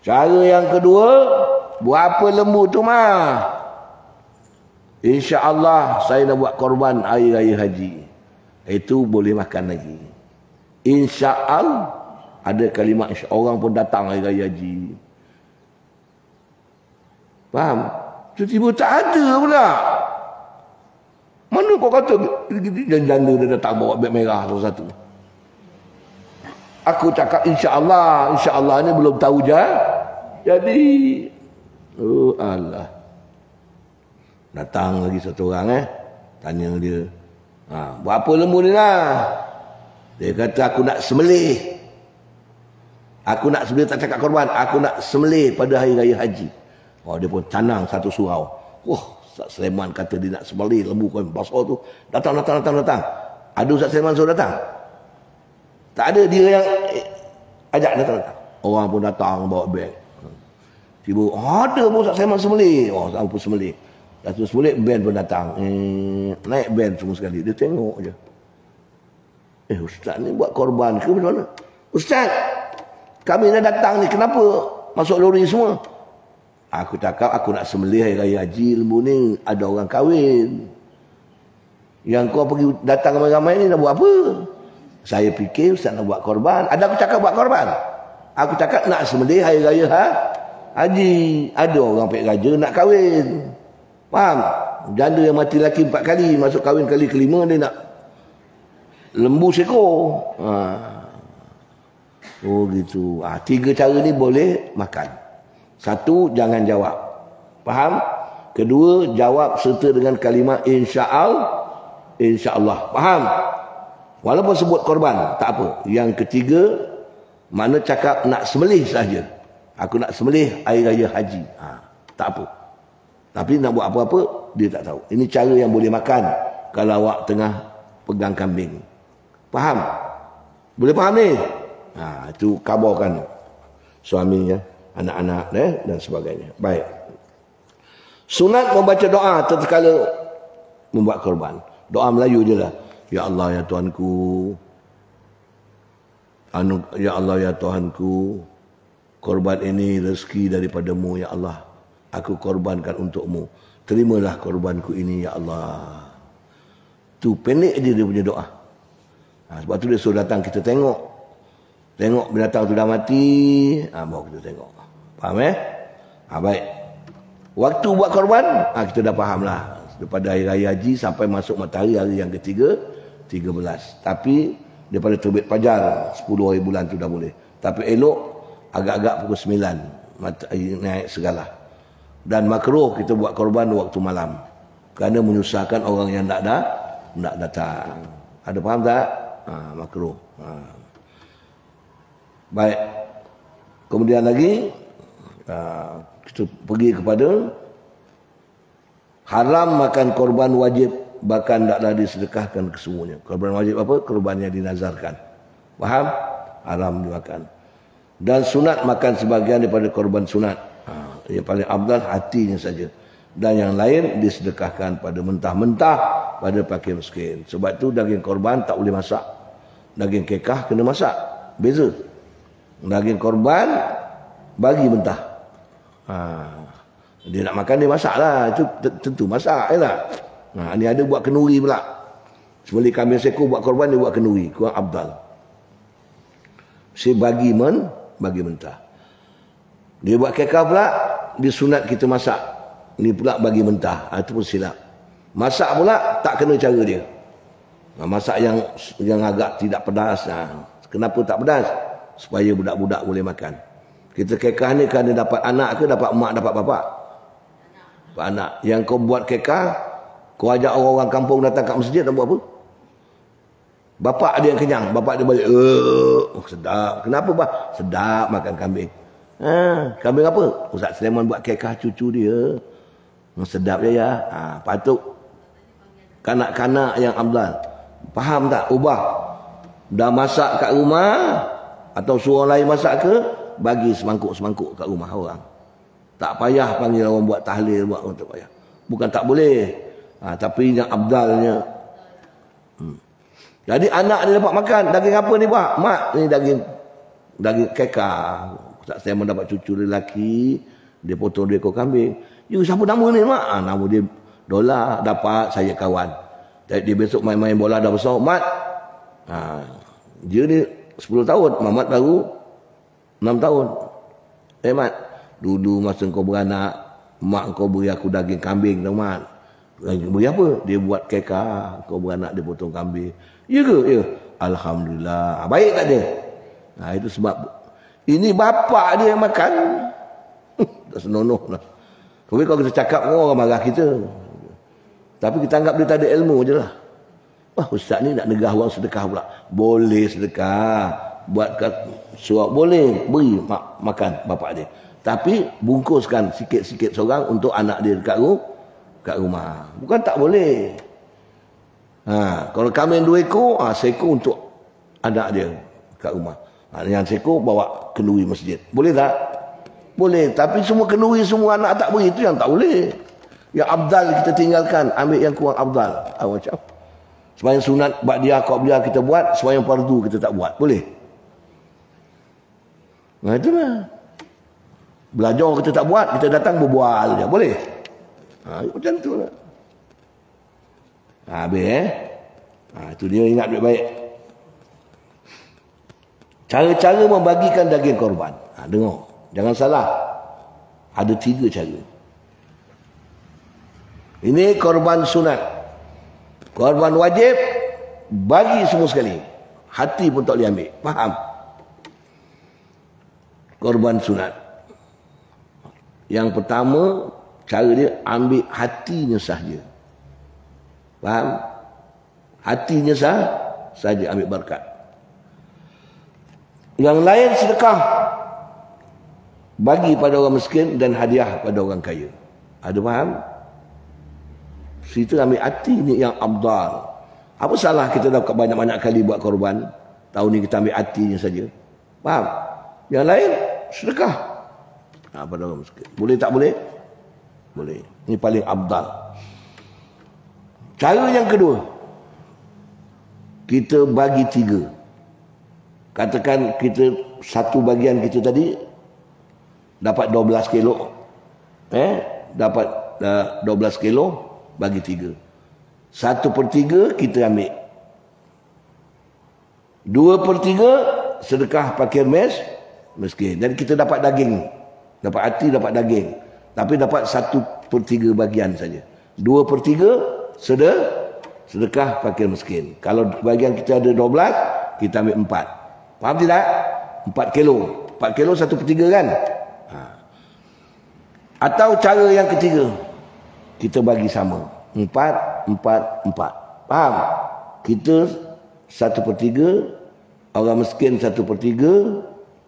Cara yang kedua. Buat apa lembu tu mah? InsyaAllah saya nak buat korban hari raya haji. Itu boleh makan lagi. InsyaAllah. Ada kalimat orang pun datang hari raya haji. Faham? Tiba-tiba tak ada pula. Mana kau kata janda dia datang bawa beg merah satu-satu. Aku cakap insya-Allah ni belum tahu je. Jadi oh Allah. Datang lagi satu orang tanya dia. Buat apa lembu ni lah? Dia kata aku nak sembelih. Aku nak sembelih, tak cakap korban. Aku nak sembelih pada hari raya haji. Dia pun canang satu surau. Ustaz Sulaiman kata dia nak sembelih lembu kan basah tu. Datang. Ada Ustaz Sulaiman suruh datang? Tak ada, dia yang ajak datang. Orang pun datang bawa beg. Tiba ada pun Ustaz Sulaiman sembelih. Orang pun sembelih. Lepas sembelih band pun datang. Naik band semua sekali. Dia tengok je. Ustaz ni buat korban ke macam mana? Ustaz, kami dah datang ni, kenapa masuk lori semua? Aku cakap aku nak sembelih hari raya haji lembu ni, ada orang kahwin. Yang kau pergi datang ramai-ramai ni nak buat apa? Saya fikir Ustaz nak buat korban. Ada aku cakap buat korban. Aku cakap nak sembelih hari raya haji. Ada orang pek raja nak kahwin. Faham? Janda yang mati laki 4 kali, masuk kahwin kali kelima dia nak lembu sekor. Oh gitu. 3 cara ni boleh makan. 1, jangan jawab. Faham? 2, jawab serta dengan kalimat insya-Allah. Faham? Walaupun sebut korban, tak apa. Yang 3, mana cakap nak sembelih saja. Aku nak sembelih hari raya haji. Tak apa. Tapi nak buat apa-apa, dia tak tahu. Ini cara yang boleh makan kalau awak tengah pegang kambing. Faham? Boleh faham ni? Itu kabarkan suaminya, anak-anak dan sebagainya. Baik. Sunat membaca doa tatkala membuat korban. Doa Melayu je lah. Ya Allah ya Tuhanku. Ya Allah ya Tuhanku. Korban ini rezeki daripadamu ya Allah. Aku korbankan untukmu. Terimalah korbanku ini ya Allah. Tu pendek je dia punya doa. Sebab tu dia suruh datang kita tengok. Tengok binatang tu dah mati. Baru kita tengok. Faham baik. Waktu buat korban, kita dah faham lah. Daripada hari raya haji sampai masuk matahari hari yang ketiga, 13. Tapi daripada terbit fajar 10 hari bulan tu dah boleh. Tapi elok agak-agak pukul 9 matahari naik segala. Dan makruh kita buat korban waktu malam. Kerana menyusahkan orang yang nak datang. Ada faham tak? Makruh. Baik. Kemudian lagi kita pergi kepada haram makan korban wajib, bahkan taklah disedekahkan kesemuanya. Korban wajib apa? Korban yang dinazarkan. Faham? Haram dimakan. Dan sunat makan sebahagian daripada korban sunat. Yang paling afdal hatinya saja. Dan yang lain disedekahkan pada mentah-mentah pada fakir miskin. Sebab tu daging korban tak boleh masak. Daging kekah kena masak. Beza. Daging korban bagi mentah. Dia nak makan dia masak lah. Itu tentu masak je lah. Ni ada buat kenduri pula. Sebelum kambing sekor buat korban dia buat kenduri. Kurang afdal. Si bagi mentah. Dia buat kekah pula, dia sunat kita masak. Ni pula bagi mentah. Itu pun silap. Masak pula tak kena cara dia. Masak yang agak tidak pedas. Kenapa tak pedas? Supaya budak-budak boleh makan. Kita kekah ni kan dia dapat anak ke dapat mak dapat bapak? Dapat anak. Yang kau buat kekah, kau ajak orang-orang kampung datang kat masjid, nak buat apa? Bapak dia yang kenyang, bapak dia balik. Sedap. Kenapa bah? Sedap makan kambing. Kambing apa? Ustaz Sulaiman buat kekah cucu dia. Sedap dia ya. Patut kanak-kanak yang afdal. Faham tak? Ubah. Dah masak kat rumah atau suruh lain masak ke, bagi semangkuk-semangkuk kat rumah orang. Tak payah panggil orang buat tahlil, buat orang tak payah. Bukan tak boleh. Tapi yang afdalnya. Jadi anak dia dapat makan daging apa ni pak? Mak, ni daging kekah. Tak saya mendapat cucu lelaki, dia potong 2 ekor kambing. You siapa nama ni mak? Nama dia Dola, dapat saya kawan. Jadi dia besok main-main bola dah besar. Mat. Dia ni 10 tahun, Mamat baru 6 tahun. Mat, dulu masa kau beranak, mak kau beri aku daging kambing tau Mat. Beri apa? Dia buat kekah, kau beranak dia potong kambing. Ya ke? Ya. Alhamdulillah. Baik tak dia? Itu sebab ini bapak dia yang makan. Tak senonoh lah. Tapi kalau kita cakap orang marah kita. Tapi kita anggap dia tak ada ilmu je lah. Wah, ustaz ni nak negah orang sedekah pula. Boleh sedekah. Buat suap boleh. Beri makan bapak dia. Tapi bungkuskan sikit-sikit seorang untuk anak dia dekat rumah. Bukan tak boleh. Kalau kambing 2 ekor, seekor untuk anak dia kat rumah. Yang seekor bawa kenduri masjid. Boleh tak? Boleh. Tapi semua kenduri semua anak tak beri, itu yang tak boleh. Yang afdal kita tinggalkan, ambil yang kurang afdal. Macam sembahyang sunat ba'diyah qabliyah kita buat, sembahyang fardu kita tak buat. Boleh? Itulah. Belajar kita tak buat, kita datang berbual je. Boleh? Macam tu lah. Habis itu dia, ingat baik-baik. Cara-cara membagikan daging korban. Dengar. Jangan salah. Ada 3 cara. Ini korban sunat. Korban wajib, bagi semua sekali. Hati pun tak boleh ambil. Faham? Korban sunat. Yang pertama, cara dia ambil hatinya sahaja. Faham? Hatinya sahaja ambil berkat. Yang lain sedekah. Bagi pada orang miskin dan hadiah pada orang kaya. Ada faham? Situ ambil hati ni yang afdal. Apa salah kita dapat banyak-banyak kali buat korban? Tahun ni kita ambil hatinya saja. Faham? Yang lain sedekah. Pada orang miskin. Boleh tak boleh? Boleh. Ini paling afdal. Cara yang kedua, kita bagi 3. Katakan kita satu bagian kita tadi dapat 12 kilo. Dapat 12 kilo bagi 3. 1/3 kita ambil. 2/3 sedekah fakir miskin. Jadi kita dapat daging. Dapat hati, dapat daging. Tapi dapat 1/3 bagian saja. 2/3 sedekah fakir miskin. Kalau bagian kita ada 12, kita ambil 4. Faham tidak? 4 kilo. 4 kilo 1/3 kan? Atau cara yang ketiga, kita bagi sama. 4, 4, 4. Faham? Kita 1/3, orang miskin 1/3,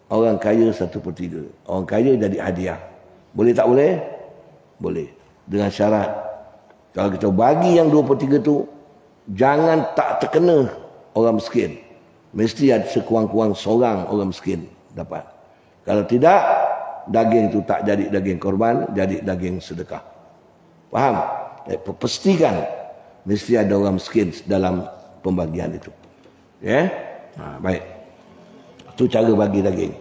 orang kaya 1/3. Orang kaya jadi hadiah. Boleh tak boleh? Boleh. Dengan syarat, kalau kita bagi yang 2/3 tu, jangan tak terkena orang miskin. Mesti ada sekurang-kurang seorang orang miskin dapat. Kalau tidak, daging itu tak jadi daging korban, jadi daging sedekah. Faham? Pastikan mesti ada orang miskin dalam pembagian itu. Ya? Baik. Itu cara bagi daging.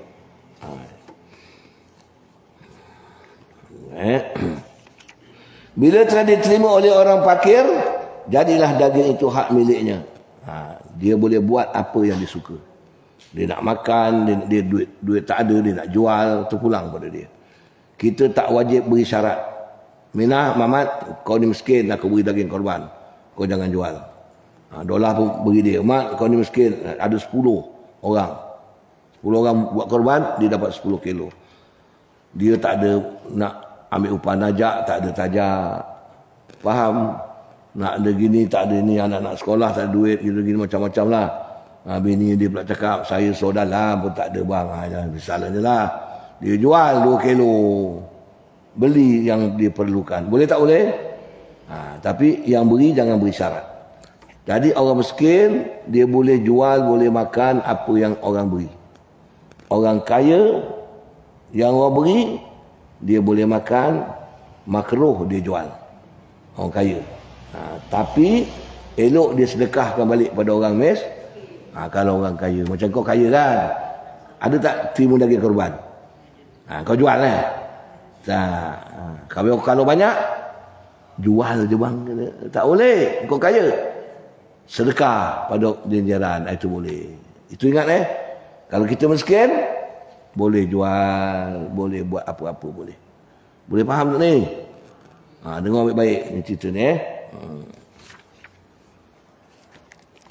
Bila telah diterima oleh orang fakir, jadilah daging itu hak miliknya. Dia boleh buat apa yang dia suka. Dia nak makan, dia duit tak ada, dia nak jual, terpulang pada dia. Kita tak wajib beri syarat. Minah, Mamat, kau ni miskin, aku beri daging korban. Kau jangan jual. Dolar pun beri dia. Mat, kau ni miskin, ada 10 orang. 10 orang buat korban, dia dapat 10 kilo. Dia tak ada nak ambil upah najak, tak ada tajak. Faham? Nak ada gini, tak ada ni, anak-anak sekolah tak ada duit, gini macam-macam lah. Bini dia pula cakap, saya sodalam pun tak ada bang. Misalnya je lah. Dia jual 2 kilo. Beli yang dia perlukan. Boleh tak boleh? Tapi yang beri jangan beri syarat. Jadi orang miskin, dia boleh jual, boleh makan apa yang orang beri. Orang kaya, yang orang beri, dia boleh makan, makruh dia jual. Orang kaya. Tapi elok dia sedekahkan balik pada orang kalau orang kaya. Macam kau kaya kan, ada tak terima daging korban? Kau jual lah. Kalau banyak, jual je bang. Tak boleh, kau kaya. Sedekah pada jajaran, itu boleh. Itu ingat kalau kita miskin, boleh jual, boleh buat apa-apa boleh. Boleh faham tak ni? Dengar baik-baik ni cerita ni.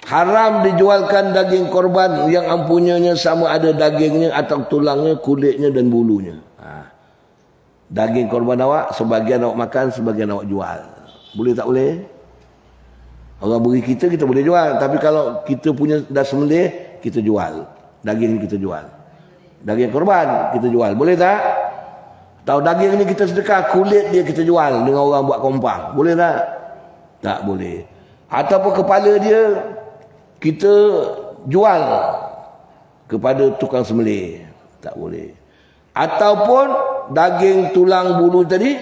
Haram dijualkan daging korban yang empunyanya sama ada dagingnya atau tulangnya, kulitnya dan bulunya. Daging korban awak, sebagian awak makan, sebagian awak jual. Boleh tak boleh? Orang beri kita boleh jual. Tapi kalau kita punya dah sembelih, kita jual. Daging kita jual. Daging korban kita jual. Boleh tak? Tahu daging ni kita sedekah, kulit dia kita jual dengan orang buat kompang. Boleh tak? Tak boleh. Ataupun kepala dia kita jual kepada tukang sembelih. Tak boleh. Ataupun daging tulang bulu tadi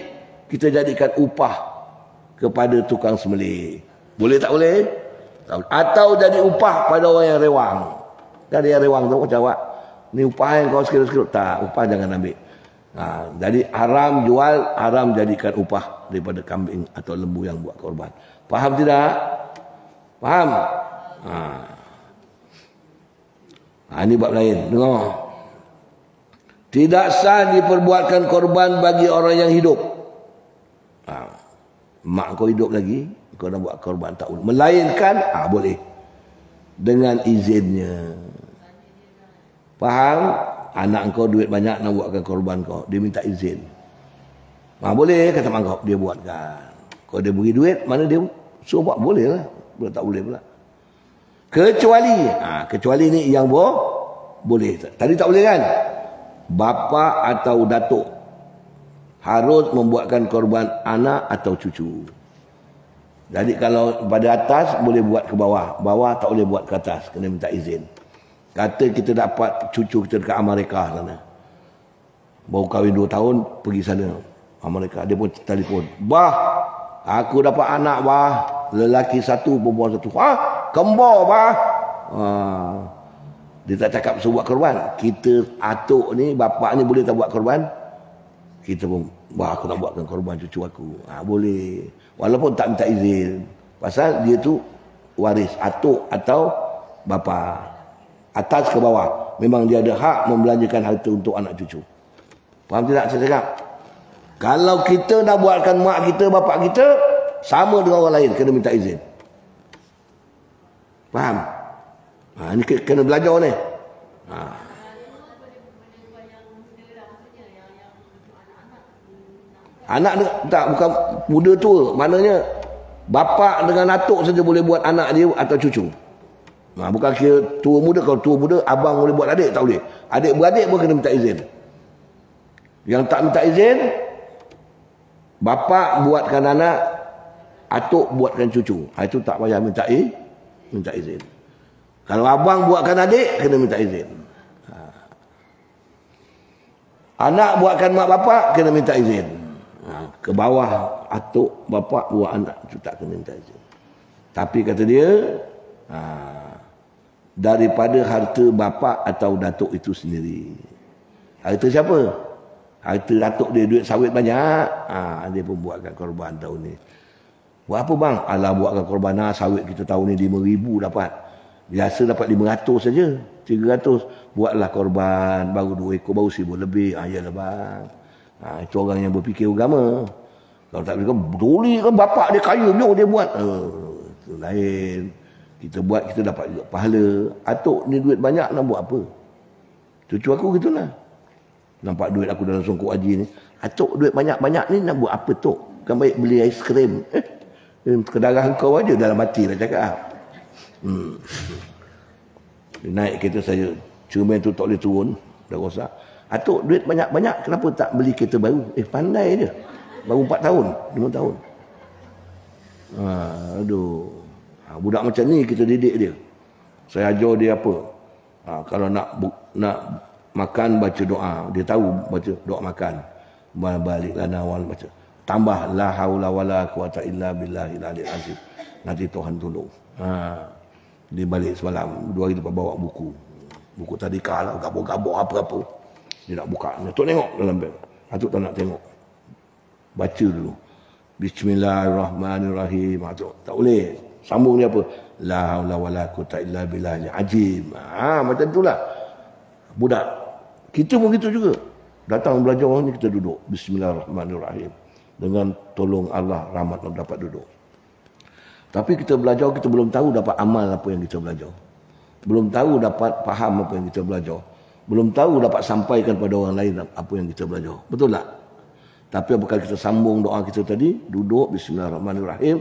kita jadikan upah kepada tukang sembelih. Boleh tak boleh? Atau jadi upah pada orang yang rewang. Dari yang rewang tu macam awak, ni upah yang kau sekirut-sekirut. Tak, upah jangan ambil. Jadi haram jual, haram jadikan upah daripada kambing atau lembu yang buat korban. Faham tidak? Faham? Ini bab lain. Dengar. Tidak sah diperbuatkan korban bagi orang yang hidup. Mak kau hidup lagi, kau nak buat korban tak boleh. Melainkan boleh dengan izinnya. Faham? Anak kau duit banyak nak buatkan korban kau, dia minta izin. Boleh kata mak kau, dia buatkan. Kalau dia beri duit, mana dia suruh buat, boleh lah. Boleh tak boleh pula. Kecuali ni yang boleh. Tadi tak boleh kan? Bapa atau datuk harus membuatkan korban anak atau cucu. Jadi kalau pada atas boleh buat ke bawah, bawah tak boleh buat ke atas, kena minta izin. Kata kita dapat cucu kita dekat Amerika sana, baru kahwin 2 tahun, pergi sana Amerika, dia pun telefon, bah, aku dapat anak bah, lelaki 1, perempuan 1. Kembar bah. Dia tak cakap suruh buat korban. Kita atuk ni, bapak ni boleh tak buat korban? Kita pun, bah, aku nak buatkan korban cucu aku. Boleh. Walaupun tak minta izin. Pasal dia tu waris atuk atau bapa. Atas ke bawah. Memang dia ada hak membelanjakan harta untuk anak cucu. Faham tidak saya cakap? Kalau kita nak buatkan mak kita, bapak kita, sama dengan orang lain, kena minta izin. Faham? Ini kena belajar ni. Anak tak, bukan muda tua. Maknanya bapa dengan atuk saja boleh buat anak dia atau cucu. Bukan kira tua muda. Kalau tua muda, abang boleh buat adik, tak boleh. Adik beradik pun kena minta izin. Yang tak minta izin, bapa buatkan anak, atuk buatkan cucu. Itu tak payah minta izin. Kalau abang buatkan adik, kena minta izin. Anak buatkan mak bapak, kena minta izin. Ke bawah atuk bapak buat anak, itu tak kena minta izin. Tapi kata dia, daripada harta bapa atau datuk itu sendiri. Harta siapa? Harta datuk dia, duit sawit banyak. Dia pun buatkan korban tahun ni. Buat apa bang? Alah, buatkan korban sawit kita tahun ni 5,000 dapat. Biasa dapat 500 saja. 300. Buatlah korban, baru 2 ekor, baru 1,000 lebih. Yalah bang. Itu orang yang berfikir agama. Kalau tak berfikir, peduli kan bapak dia kaya, dia buat. Itu lain. Kita buat, kita dapat juga pahala. Atuk ni duit banyak nak buat apa? Cucu aku gitulah. Nampak duit aku dalam songkok haji ni. Atuk duit banyak-banyak ni nak buat apa tok? Kan baik beli aiskrim. Kedarah kau aja dalam hati dah cakap. Naik kereta saya, cermin tu tak boleh turun. Dah rosak. Atuk duit banyak-banyak, kenapa tak beli kereta baru? Pandai je. Baru 4 tahun, 5 tahun. Aduh. Budak macam ni kita didik dia. Saya ajar dia apa? Kalau nak makan baca doa. Dia tahu baca doa makan. Balik lana wal baca. Tambah la haula wala quwata illa billahil aliyil azim. Nanti Tuhan tolong. Dia balik semalam, 2 hari lepas bawa buku. Buku tadika lah, gabung-gabung apa-apa. Dia nak buka. Tok tengok dalam beg. Atuk tak nak tengok. Baca dulu. Bismillahirrahmanirrahim. Atuk tak boleh. Sambung dia apa? La haula wala quwata illa billahil azim. Macam itulah. Budak. Kita pun gitu juga. Datang belajar orang ni kita duduk. Bismillahirrahmanirrahim. Dengan tolong Allah, rahmat Allah dapat duduk. Tapi kita belajar, kita belum tahu dapat amal apa yang kita belajar. Belum tahu dapat faham apa yang kita belajar. Belum tahu dapat sampaikan pada orang lain apa yang kita belajar. Betul tak? Tapi apabila kita sambung doa kita tadi, duduk, Bismillahirrahmanirrahim.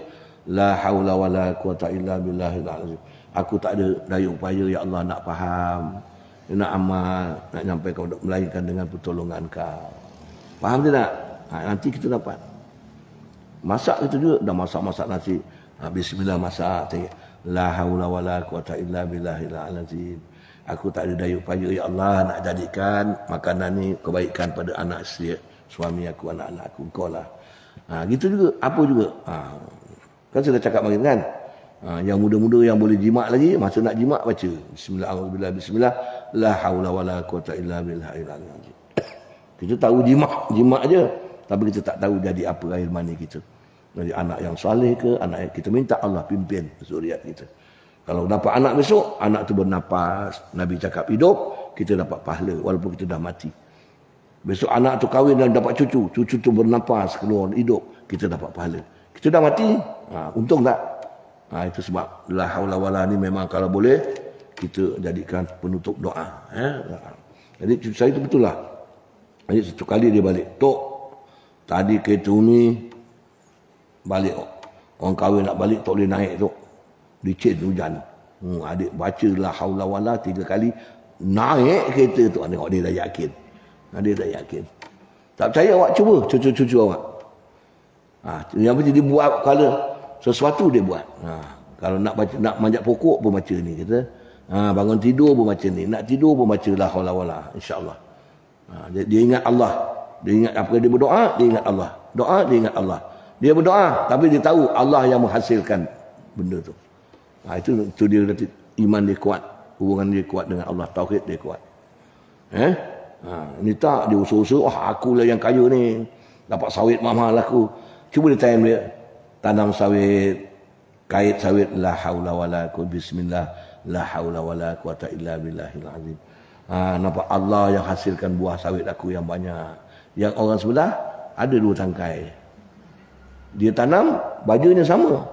La haula wala quwata illa billahil azim. Aku tak ada daya upaya, ya Allah, nak faham, nak amal, nak nyampaikan, melainkan dengan pertolongan Kau. Faham tak? Nanti kita dapat. Masak kita juga, dah masak nasi. Bismillah masak. La haula wala quwata illa billahil azim. Aku tak ada daya upaya, ya Allah, nak jadikan makanan ni kebaikan pada anak isteri, suami aku, anak-anak aku. Kau lah. Gitu juga. Apa juga. Kan saya dah cakap makin kan. Yang muda-muda yang boleh jimat lagi, masa nak jimat baca Bismillah, la haula wala quwata illa billahil azim. Kita tahu jimat aja, tapi kita tak tahu jadi apa akhir mani kita. Jadi anak yang soleh ke, anak yang kita minta Allah pimpin zuriat kita. Kalau dapat anak besok, anak tu bernapas, Nabi cakap hidup, kita dapat pahala walaupun kita dah mati. Besok anak tu kahwin dan dapat cucu tu bernapas, keluar hidup, kita dapat pahala. Kita dah mati, untung tak? Itu sebab la haula wala ni memang kalau boleh kita jadikan penutup doa. Jadi cucu saya itu betul lah. Jadi satu kali dia balik, Tok, tadi kereta ni balik, orang kahwin nak balik tak boleh naik Tok, licin hujan. Adik baca la haula wala 3 kali, naik kereta tu. Tengok dia dah yakin. Dia dah yakin. Tak percaya awak cuba, cucu-cucu awak. Yang penting dia buat kalau sesuatu dia buat. Kalau nak baca, nak manjat pokok pun baca ni kita. Bangun tidur pun baca ni. Nak tidur pun baca la haula wala, insya-Allah. Dia ingat Allah. Dia ingat apa dia berdoa, dia ingat Allah. Doa dia ingat Allah. Dia berdoa tapi dia tahu Allah yang menghasilkan benda tu. Itu dia nanti iman dia kuat, hubungan dia kuat dengan Allah, tauhid dia kuat. Ini tak dia usaha-usaha, akulah yang kaya ni, dapat sawit mahal aku. Cuba dia tanya dia, tanam sawit, kait sawit, la haula wala quwwata bismillah, la haula wala quwwata illa billahil azim. Nampak Allah yang hasilkan buah sawit aku yang banyak. Yang orang sebelah ada 2 tangkai. Dia tanam, bajunya sama.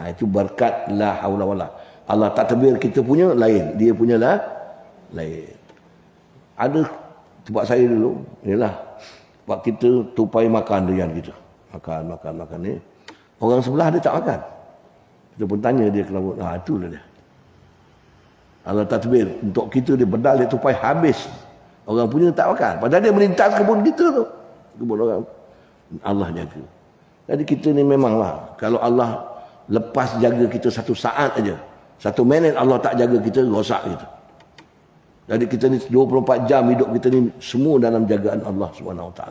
Itu berkat la haula wala. Allah tak tebir kita punya lain, dia punya lah lain. Ada tempat saya dulu, ialah tempat kita tupai makan durian kita. Makan ni. Orang sebelah dia tak makan. Kita pun tanya dia kenapa. Itulah dia. Allah takbir untuk kita, dia bedal dia tupai habis. Orang punya tak makan. Padahal dia melintas kebun kita tu. Kebun orang. Allah jaga. Jadi kita ni memanglah, kalau Allah lepas jaga kita 1 saat aja, 1 minit Allah tak jaga kita, rosak kita. Jadi kita ni 24 jam hidup kita ni semua dalam jagaan Allah SWT.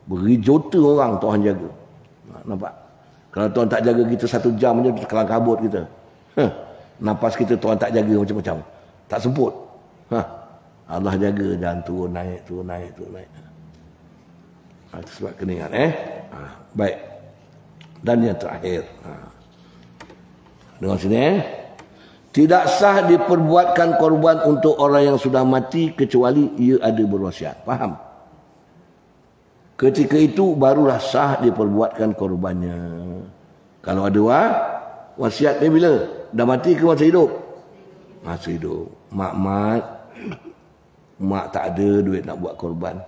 Beri juta orang Tuhan jaga. Nampak? Kalau Tuhan tak jaga kita 1 jam aja, kita kelang kabut kita. Napas kita Tuhan tak jaga macam-macam. Tak semput. Allah jaga, jangan turun naik. Itu sebab kena ingat. Baik. Dan yang terakhir. Dengar sini. Tidak sah diperbuatkan korban untuk orang yang sudah mati kecuali ia ada berwasiat. Faham? Ketika itu barulah sah diperbuatkan korbannya. Kalau ada wasiat ni bila? Dah mati ke masih hidup? Masih hidup. Mak tak ada duit nak buat korban.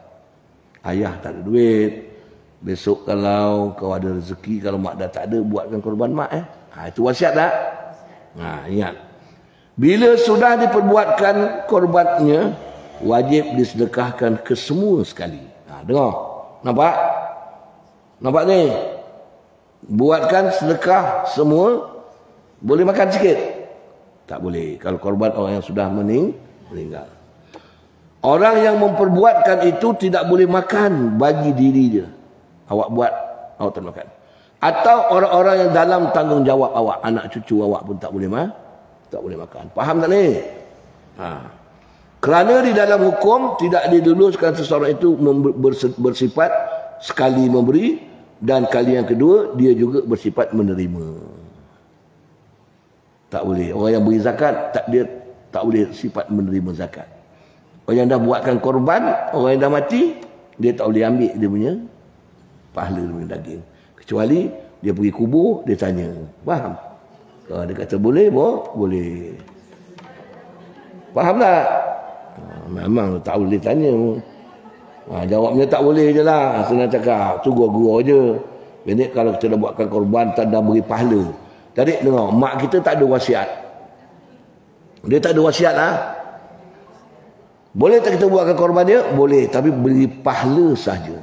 Ayah tak ada duit. Besok kalau kau ada rezeki, kalau mak dah tak ada, buatkan korban mak. Itu wasiat tak? Ingat. Bila sudah diperbuatkan korbannya, wajib disedekahkan ke semua sekali. Dengar. Nampak? Nampak ni? Buatkan sedekah semua. Boleh makan sikit? Tak boleh. Kalau korban orang yang sudah meninggal. Orang yang memperbuatkan itu tidak boleh makan bagi diri dia. Awak buat, awak tak makan. Atau orang-orang yang dalam tanggungjawab awak, anak cucu awak pun tak boleh makan. Faham tak ni? Kerana di dalam hukum tidak diluluskan seseorang itu bersifat sekali memberi dan kali yang kedua dia juga bersifat menerima. Tak boleh. Orang yang beri zakat dia tak boleh sifat menerima zakat. Orang yang dah buatkan korban, orang yang dah mati, dia tak boleh ambil dia punya pahala, dia punya daging. Kecuali dia pergi kubur, dia tanya. Faham? Kalau dia kata boleh, boleh. Faham tak? Memang tak boleh tanya. Jawabnya tak boleh je lah. Senang cakap. Tu gua-gua je. Jadi kalau kita dah buatkan korban, tak dah beri pahala. Jadi dengar, mak kita tak ada wasiat. Dia tak ada wasiat lah. Boleh tak kita buatkan korban dia? Boleh. Tapi beri pahala saja.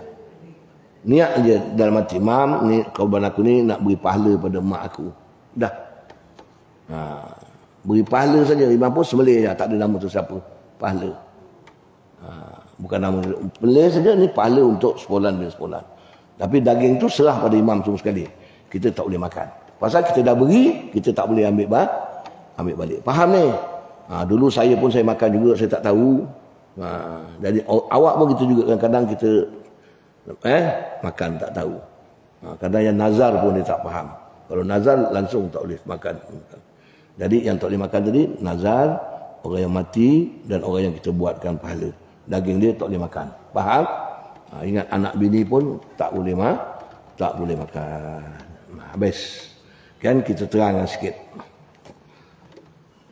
Niat je dalam hati. Mam, ni korban aku ni nak beri pahala pada mak aku. Dah. Beri pahala saja. Imam pun sembelih je. Tak ada nama tu siapa. Pahala. Bukan nama dia. Sembelih saja ni pahala untuk sepolan bin sepolan. Tapi daging tu serah pada imam semua sekali. Kita tak boleh makan. Pasal kita dah beri, kita tak boleh ambil balik. Faham ni? Dulu saya makan juga, saya tak tahu. Jadi awak pun gitu juga, kadang-kadang kita makan tak tahu. Kadang yang nazar pun dia tak faham. Kalau nazar langsung tak boleh makan. Jadi yang tak boleh makan tadi nazar, orang yang mati dan orang yang kita buatkan pahala. Daging dia tak boleh makan. Faham? Ingat anak bini pun tak boleh makan. Habis. Kan kita terangkan sikit.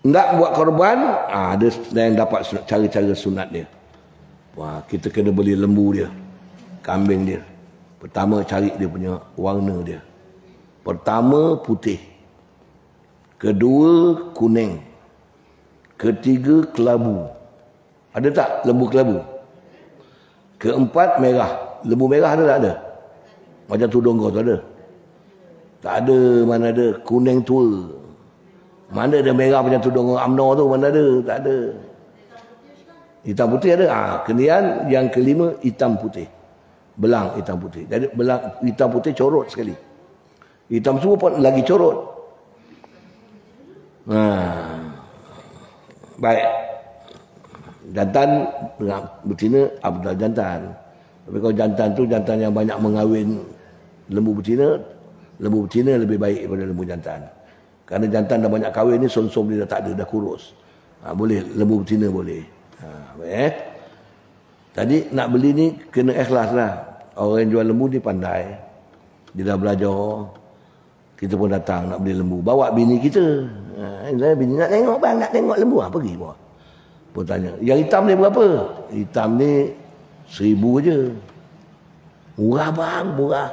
Nak buat korban, ada yang dapat cara-cara sunat dia. Kita kena beli lembu dia, kambing dia. Pertama cari dia punya warna dia. Pertama putih. Kedua kuning. Ketiga kelabu. Ada tak lembu kelabu? Keempat merah. Lembu merah ada tak ada? Macam tudung kau tu ada? Tak ada, mana ada. Kuning tua. Mana ada merah macam tudung UMNO tu, mana ada? Tak ada. Hitam putih ada. Kemudian yang kelima hitam putih. Belang hitam putih. Jadi belang hitam putih corot sekali. Hitam semua pun lagi corot. Baik. Jantan dengan betina abdal jantan. Tapi kalau jantan tu jantan yang banyak mengawin lembu betina lebih baik daripada lembu jantan. Kerana jantan dah banyak kahwin ni, som-som dia dah tak ada, dah kurus. Boleh, lembu betina boleh. Tadi nak beli ni kena ikhlas lah. Orang yang jual lembu ni pandai. Dia dah belajar. Kita pun datang nak beli lembu. Bawa bini kita. Saya bini nak tengok bang, nak tengok lembu. Pergi bawa. Pun tanya, yang hitam ni berapa? Hitam ni 1,000 je. Murah bang, murah.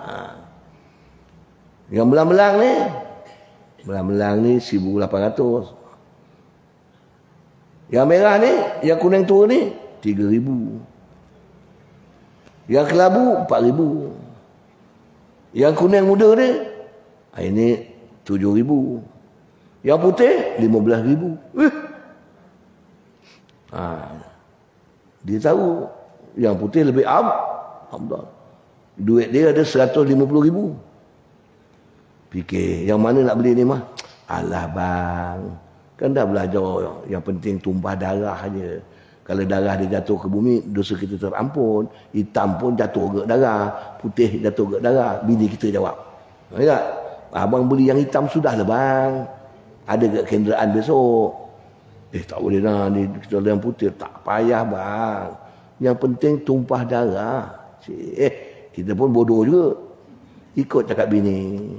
Yang belang-belang ni? Belang-belang ni 1,800. Yang merah ni, yang kuning tua ni 3,000. Yang kelabu 4,000. Yang kuning muda ni, ini 7,000. Yang putih 15,000. Dia tahu yang putih lebih abdal. Duit dia ada 150,000. Fikir, yang mana nak beli ni mah? Alah bang, kan dah belajar, yang penting tumpah darah je. Kalau darah dia jatuh ke bumi, dosa kita terampun. Hitam pun jatuh ke darah, putih jatuh ke darah. Bini kita jawab, tak? Abang beli yang hitam sudahlah bang. ada kat kenderaan besok. Tak boleh lah ni kita yang putih. Tak payah bang. Yang penting tumpah darah. Kita pun bodoh juga. Ikut cakap bini.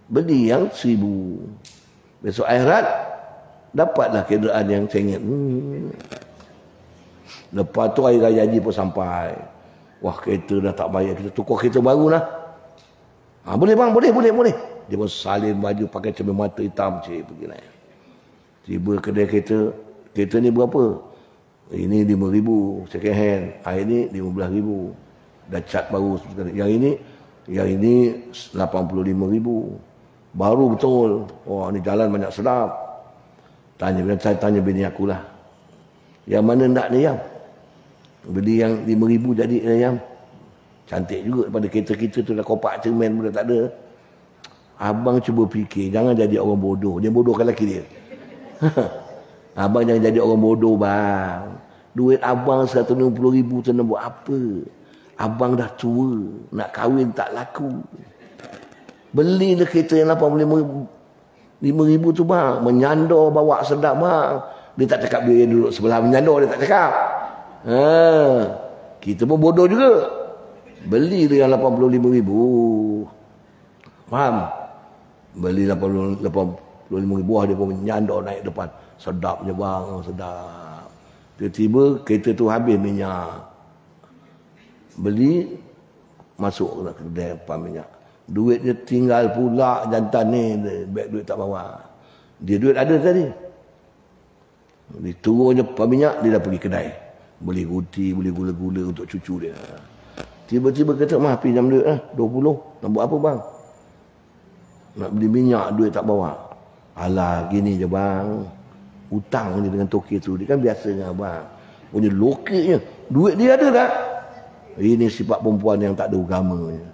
Beli yang 1,000. Besok akhirat dapatlah kenderaan yang sengit. Lepas tu hari raya haji pun sampai. Wah kereta dah tak bayar. Kita tukar kereta baru lah. Boleh bang, boleh. Dia pun salin baju pakai cermin mata hitam. Pergi naik. Tiba kedai kereta. Kereta ni berapa? Ini 5,000 second hand. Ini 15,000. Dah cat baru. Yang ini 85,000. Baru betul. Wah ni jalan banyak sedap. Saya tanya bini aku lah. Yang mana nak ni yang? Beli yang 5,000 jadi yang. Cantik juga daripada kereta kita tu dah kopak cermin pun dah tak ada. Abang cuba fikir. Jangan jadi orang bodoh. Dia bodohkan lelaki dia. Abang jangan jadi orang bodoh bang. Duit abang 160,000 tu nak buat apa? Abang dah tua. Nak kahwin tak laku. Belilah kereta yang 85,000 tu bang. Menyandor bawa sedap bang. Dia tak cakap dia duduk sebelah menyandor. Dia tak cakap. Kita pun bodoh juga. Beli dia yang 85,000. Faham? Beli 85,000. Dia pun menyandor naik depan. Sedap je bang. Sedap. Tiba-tiba kereta tu habis minyak. Beli. Masuk ke kedai depan minyak. Duitnya tinggal pula jantan ni. Beg duit tak bawa. Dia duit ada tadi. Dia turun je pam minyak. Dia dah pergi kedai. Beli roti, beli gula-gula untuk cucu dia. Tiba-tiba kata, mah pinjam duit lah. 20. Nak buat apa bang? Nak beli minyak, duit tak bawa. Alah, gini je bang. Hutang ni dengan toki tu. Dia kan biasa dengan abang. Punya lokeknya. Duit dia ada tak? Ini sifat perempuan yang tak ada agamanya.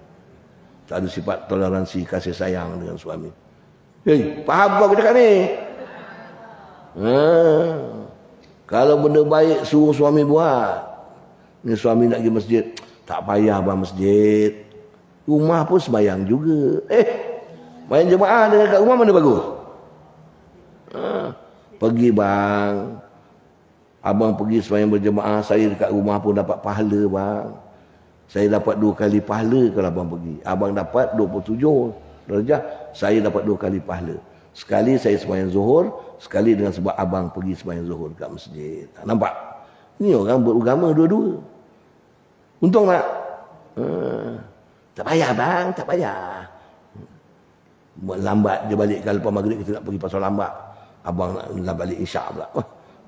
Tak ada sifat toleransi, kasih sayang dengan suami. Faham kau aku cakap ni? Kalau benda baik suruh suami buat. Ni suami nak pergi masjid. Tak payah bang masjid. Rumah pun sembahyang juga. Main jemaah dengan kat rumah mana bagus? Pergi bang. Abang pergi sembahyang berjemaah. Saya dekat rumah pun dapat pahala bang. Saya dapat 2 kali pahala kalau abang pergi. Abang dapat 27 darjah. Saya dapat 2 kali pahala. Sekali saya sembahyang zuhur. Sekali dengan sebab abang pergi sembahyang zuhur dekat masjid. Nampak? Ni orang beragama dua-dua. Untung tak? Tak payah bang, tak payah. Lambat dia balik kalau lepas maghrib kita nak pergi pasal lambat. Abang nak balik isyak pula.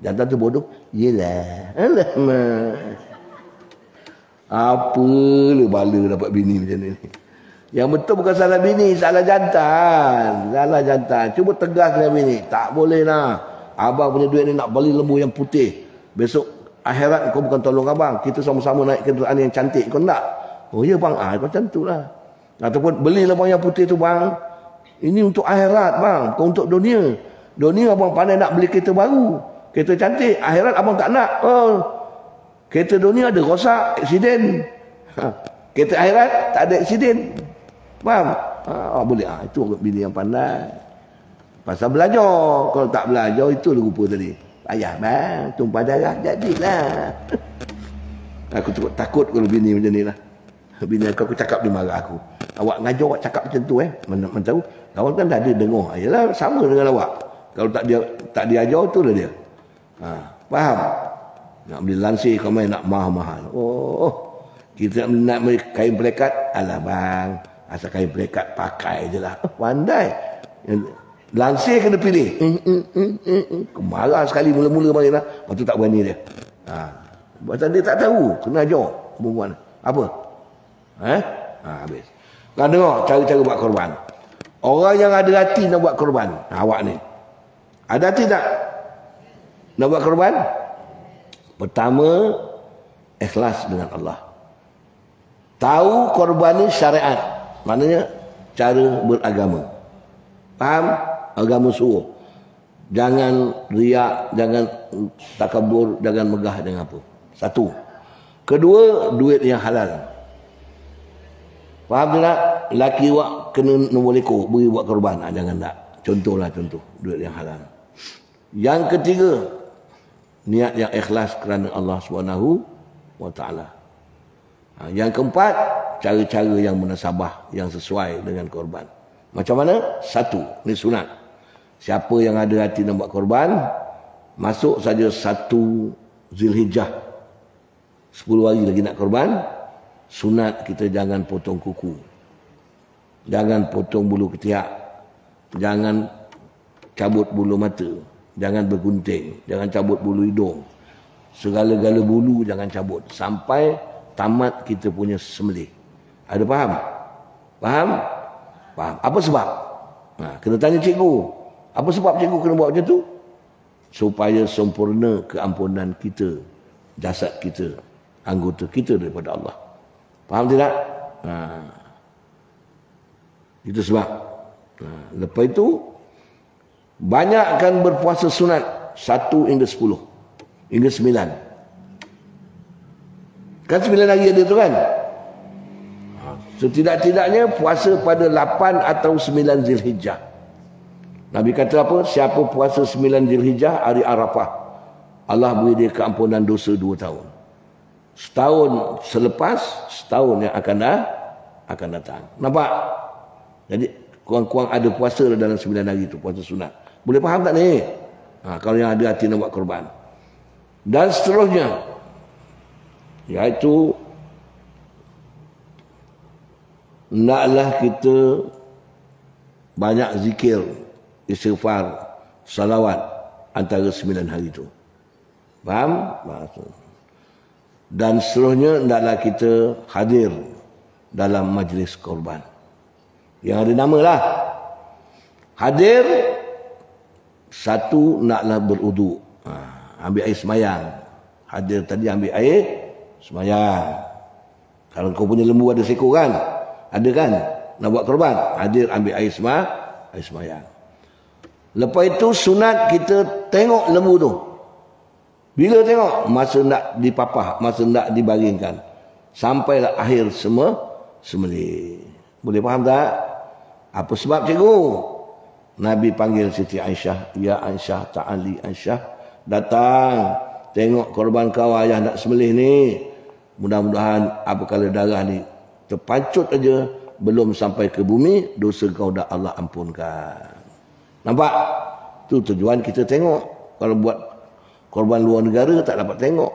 Jantan tu bodoh. Yelah. Alamak. Apalah bala dapat bini macam ni. Yang betul bukan salah bini, salah jantan. Salah jantan. Cuba tegas dengan bini. Tak boleh lah. Abang punya duit ni nak beli lembu yang putih. Besok akhirat kau bukan tolong abang. Kita sama-sama naik kenderaan yang cantik. Kau nak? Oh ya bang. Macam tu lah. Ataupun beli lembu yang putih tu bang. Ini untuk akhirat bang. Bukan untuk dunia. Dunia abang pandai nak beli kereta baru. Kereta cantik. Akhirat abang tak nak. Kereta dunia ada rosak, aksiden. Kereta akhirat tak ada aksiden. Faham? Boleh. Itu bini yang pandai. Pasal belajar. Kalau tak belajar, itu dia rupa tadi. Ayah bang, tumpah darah jadilah. Aku takut kalau bini macam ni lah. Bini aku cakap dia marah aku. Awak ngajar awak cakap macam tu Mana tahu. Kawan kan tak ada dengar. Yalah sama dengan awak. Kalau tak diajar tu lah dia. Faham? Nak beli lansir kau main nak mahal-mahal. Kita nak beli kain pelekat. Alah bang, asal kain pelekat pakai je lah. Pandai. Lansir kena pilih. Marah sekali mula-mula main lah. Lepas tu tak berani dia. Pasal dia tak tahu. Kena ajar perempuan. Apa? Habis. Kau dengar cara-cara buat korban. Orang yang ada hati nak buat korban. Awak ni. Ada hati tak? Nak buat korban? Pertama, ikhlas dengan Allah. Tahu korban ni syariat. Maknanya cara beragama. Faham? Agama suruh. Jangan riak, jangan takabur, jangan megah dengan apa. Satu. Kedua, duit yang halal. Faham tak? Laki awak kena nombor lekor beri buat korban. Jangan tak. Contohlah contoh duit yang halal. Yang ketiga, niat yang ikhlas kerana Allah SWT. Yang keempat, cara-cara yang munasabah, yang sesuai dengan korban. Macam mana? Satu, ni sunat. Siapa yang ada hati nak buat korban, masuk saja 1 Zulhijjah, 10 hari lagi nak korban, sunat kita jangan potong kuku, jangan potong bulu ketiak, jangan cabut bulu mata, jangan bergunting, jangan cabut bulu hidung, segala-gala bulu jangan cabut sampai tamat kita punya sembelih. Ada faham? Faham? Faham. Apa sebab? Kena tanya cikgu. Apa sebab cikgu kena buat macam tu? Supaya sempurna keampunan kita, jasad kita, anggota kita daripada Allah. Faham tidak? Itu sebab. Lepas itu, banyakkan berpuasa sunat 1 hingga 10. Hingga 9. Kan 9 hari ada tu kan? Setidak-tidaknya puasa pada 8 atau 9 Zulhijjah. Nabi kata apa? Siapa puasa 9 Zulhijjah, hari Arafah, Allah beri dia keampunan dosa 2 tahun. Setahun selepas, setahun yang akan datang. Nampak? Jadi kurang-kurang ada puasa dalam 9 hari itu, puasa sunat. Boleh faham tak ni? Kalau yang ada hati nak buat korban. Dan seterusnya, iaitu hendaklah kita banyak zikir, istighfar, salawat antara 9 hari itu. Faham? Dan seterusnya hendaklah kita hadir dalam majlis korban. Yang ada nama lah. Hadir, satu naklah berwuduk. Ambil air semayang. Hadir tadi ambil air semayang. Kalau kau punya lembu ada seekor kan? Ada kan? Nak buat korban. Hadir ambil air semayang. Lepas itu sunat kita tengok lembu tu. Bila tengok? Masa nak dipapah, masa nak dibaringkan. Sampailah akhir sembelih. Boleh faham tak? Apa sebab cikgu? Nabi panggil Siti Aisyah. Ya Aisyah, ta'ali Aisyah. Datang. Tengok korban kau ayah nak sembelih ni. Mudah-mudahan apabila darah ni terpancut aja, belum sampai ke bumi, dosa kau dah Allah ampunkan. Nampak? Tu tujuan kita tengok. Kalau buat korban luar negara tak dapat tengok.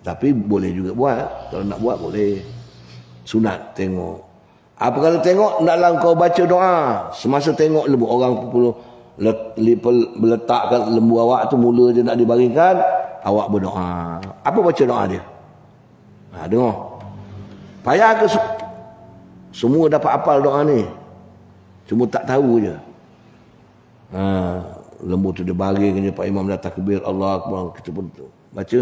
Tapi boleh juga buat. Kalau nak buat boleh. Sunat tengok. Apa kalau tengok, naklah kau baca doa. Semasa tengok lembu, orang meletakkan lembu awak tu, mula je nak dibaringkan, awak berdoa. Apa baca doa dia? Dengar. Payah ke semua dapat hafal doa ni? Cuma tak tahu je. Lembu tu dia baring je, Pak Imam dah takbir, Allah Akbar, kita pun baca.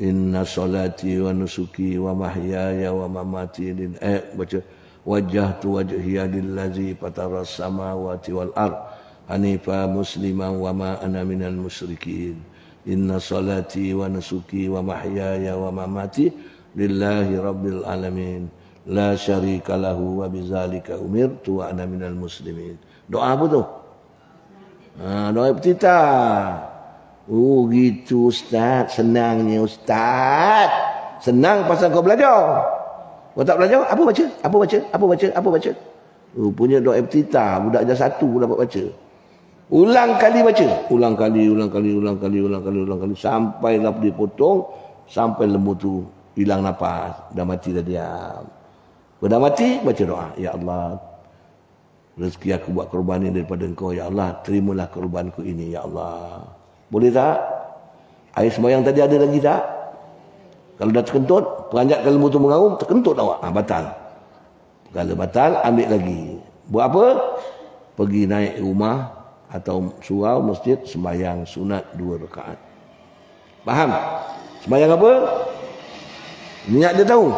Inna salati wa nusuki wa mahyaya wa mamati baca wajjahtu wajhiya lillazi fataras samawati wal ard hanifa musliman wa ma ana minal musyrikin. Inna salati wa nusuki wa mahyaya wa mamati lillahi rabbil alamin la syarika lahu wa bizalika umirtu wa ana minal muslimin. Doa apa tu? Doa iftitah. Oh gitu Ustaz, senangnya Ustaz. Senang pasal kau belajar. Kau tak belajar, apa baca? Apa baca? Apa baca? Apa baca? Punya doa iftitah, budak ajar 1 dapat baca. Ulang kali baca. Ulang kali. Sampailah dipotong, sampai lembu tu hilang nafas, dah mati dah diam. Dah mati, baca doa. Ya Allah, rezeki aku buat korban ini daripada engkau. Ya Allah, terimalah korbanku ini. Ya Allah. Boleh tak? Air sembahyang tadi ada lagi tak? Kalau dah terkentut, peranjatkan lembu tu mengaum, terkentut awak. Batal. Kalau batal, ambil lagi. Buat apa? Pergi naik rumah atau surau, masjid, sembahyang sunat 2 rakaat. Faham? Sembahyang apa? Niat dia tahu.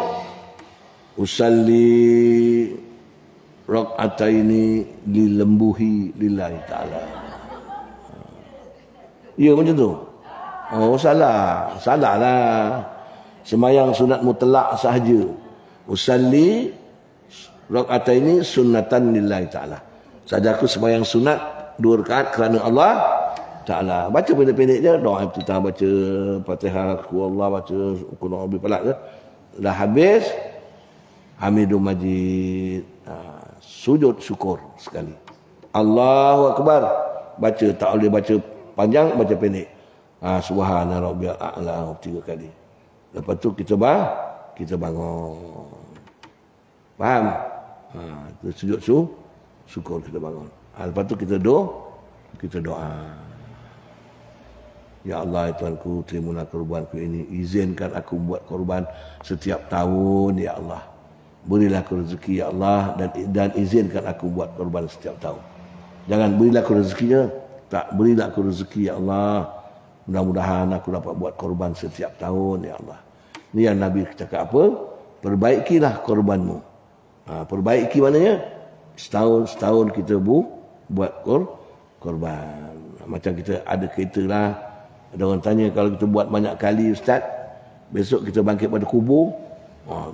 Usalli rak'ataini lilembuhi lillahi ta'ala. Ya macam tu. Oh salah. Salah lah. Sembahyang sunat mutlak sahaja. Usalli Rakaataini sunnatan lillahi ta'ala. Saja aku sembahyang sunat 2 rakaat kerana Allah Ta'ala. Baca pendek-pendek je, doa iftitah, baca Fatihah, Allah, baca Qul a'udzu falaq je. Dah habis, Hamidum Majid. Sujud syukur sekali. Allahu Akbar. Baca, tak boleh baca panjang, baca pendek. Subhana rabbiyal a'la 3 kali. Lepas tu kita bangun. Faham? Itu sujud syukur kita bangun. Lepas tu kita doa. Ya Allah, ya Tuhanku, terimalah korbanku ini. Izinkan aku buat korban setiap tahun, ya Allah. Berilah aku rezeki, ya Allah, dan izinkan aku buat korban setiap tahun. Jangan berilah aku rezekinya, tak berilah aku rezeki, ya Allah. Mudah-mudahan aku dapat buat korban setiap tahun, ya Allah. Ini yang Nabi cakap apa? Perbaikilah korbanmu. Perbaiki maknanya setahun kita buat korban. Macam kita ada kereta lah. Ada orang tanya, kalau kita buat banyak kali Ustaz, besok kita bangkit pada kubur,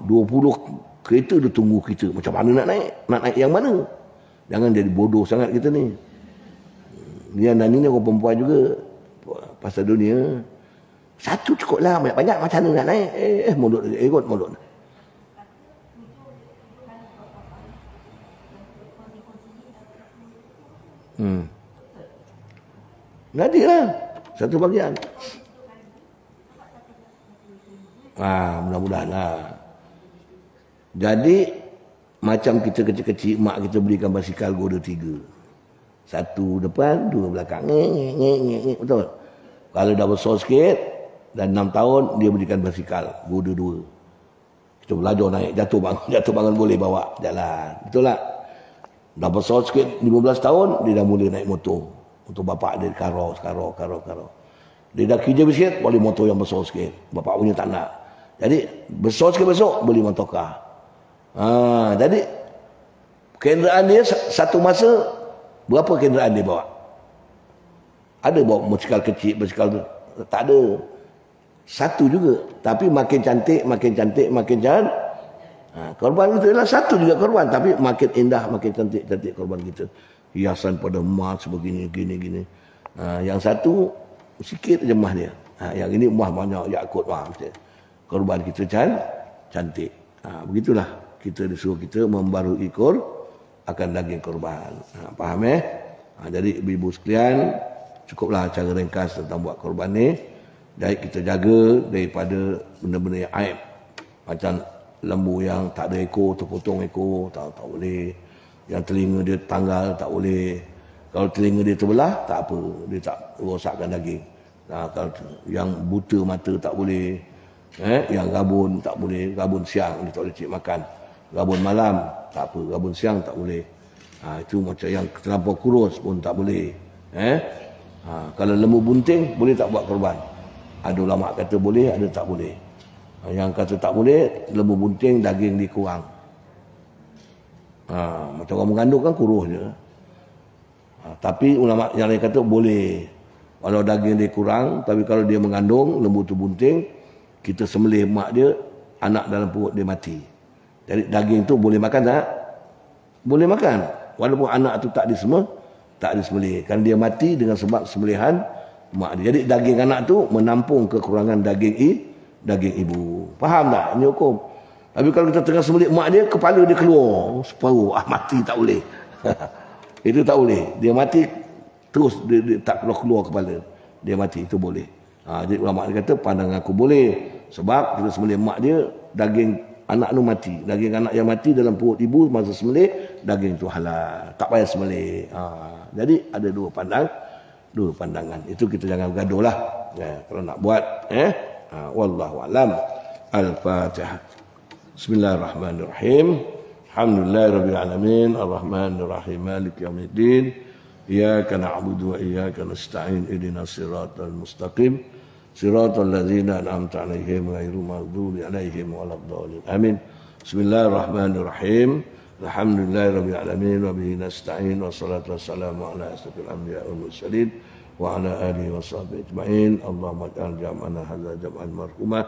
20 kereta dia tunggu kita. Macam mana nak naik? Nak naik yang mana? Jangan jadi bodoh sangat kita ni. Dia Nani ni orang perempuan juga. Pasal dunia. Satu cukup lah. Banyak-banyak macam mana nak naik? Mulut dia. Ikut mulut. Jadi lah. Satu bagian. Mudah-mudahan lah. Jadi, macam kita kecil-kecil, mak kita belikan basikal goda 3. 1 depan, 2 belakang. Betul? Kalau dah besar sikit, dan 6 tahun, dia belikan basikal goda 2. Kita belajar naik, jatuh bangun boleh bawa jalan. Betul tak? Dah besar sikit, 15 tahun, dia dah mula naik motor. Untuk bapak dia karo. Dia dah kerja sikit, boleh motor yang besar sikit. Bapak punya tak nak. Jadi, besar sikit besok, beli motorkar. Jadi, kenderaan dia satu masa, berapa kenderaan dia bawa? Ada bawa basikal kecil, basikal tu. Tak ada. Satu juga. Tapi makin cantik. Korban kita adalah satu juga korban. Tapi makin indah, makin cantik korban kita. Hiasan pada emas begini, gini. Yang satu, sikit je emas dia. Yang ini emas banyak, yakut. Korban kita cantik. Begitulah. Kita disuruh kita membarui akan daging korban. Faham jadi ibu-ibu sekalian, cukuplah cara ringkas tentang buat korban ni. Jadi kita jaga daripada benda-benda yang aib. Macam lembu yang tak ada ekor, terpotong ekor, tak boleh. Yang telinga dia tanggal, tak boleh. Kalau telinga dia terbelah, tak apa. Dia tak rosakkan daging. Kalau yang buta mata tak boleh. Yang gabun tak boleh. Gabun siang dia tak boleh cik makan. Gabun malam tak apa. Gabun siang tak boleh. Itu macam yang terlampau kurus pun tak boleh. Kalau lembu bunting, boleh tak buat korban? Ada ulama kata boleh, ada tak boleh. Yang kata tak boleh, lembu bunting daging dia kurang. Macam orang mengandung kan kurus je. Tapi ulama yang lain kata boleh. Kalau daging dia kurang, tapi kalau dia mengandung, lembu tu bunting, kita sembelih mak dia, anak dalam perut dia mati. Jadi daging tu boleh makan tak? Boleh makan. Walaupun anak tu tak disembelih. Kan dia mati dengan sebab sembelihan mak dia. Jadi daging anak tu menampung kekurangan daging ibu. Faham tak? Ini hukum. Tapi kalau kita tengah sembelih mak dia, kepala dia keluar separuh. Mati tak boleh. Itu tak boleh. Dia mati terus dia tak keluar kepala. Dia mati, itu boleh. Jadi ulama dia kata pandangan aku boleh. Sebab kita sembelih mak dia, daging anak tu mati. Daging anak yang mati dalam perut ibu masa sembelih, daging tu halal. Tak payah sembelih. Jadi ada dua pandangan. Itu kita jangan bergaduh lah. Kalau nak buat. Wallahu alam. Al-Fatihah. Bismillahirrahmanirrahim. Alhamdulillahirabbil alamin, arrahmanirrahim, maliki yaumiddin. Iyyaka na'budu wa iyyaka nasta'in. Ihdinas siratal mustaqim. Siratal ladzina an'amta 'alaihim ghairil maghdubi 'alaihim waladdallin. Amin. Bismillahirrahmanirrahim. Alhamdulillahirabbil alamin wa bihi nasta'in wassalatu wassalamu ala asyrafil anbiya'i wal mursalin wa ala alihi washabbihi ajma'in. Allahumma ij'al jam'ana hadza jam'an marhumah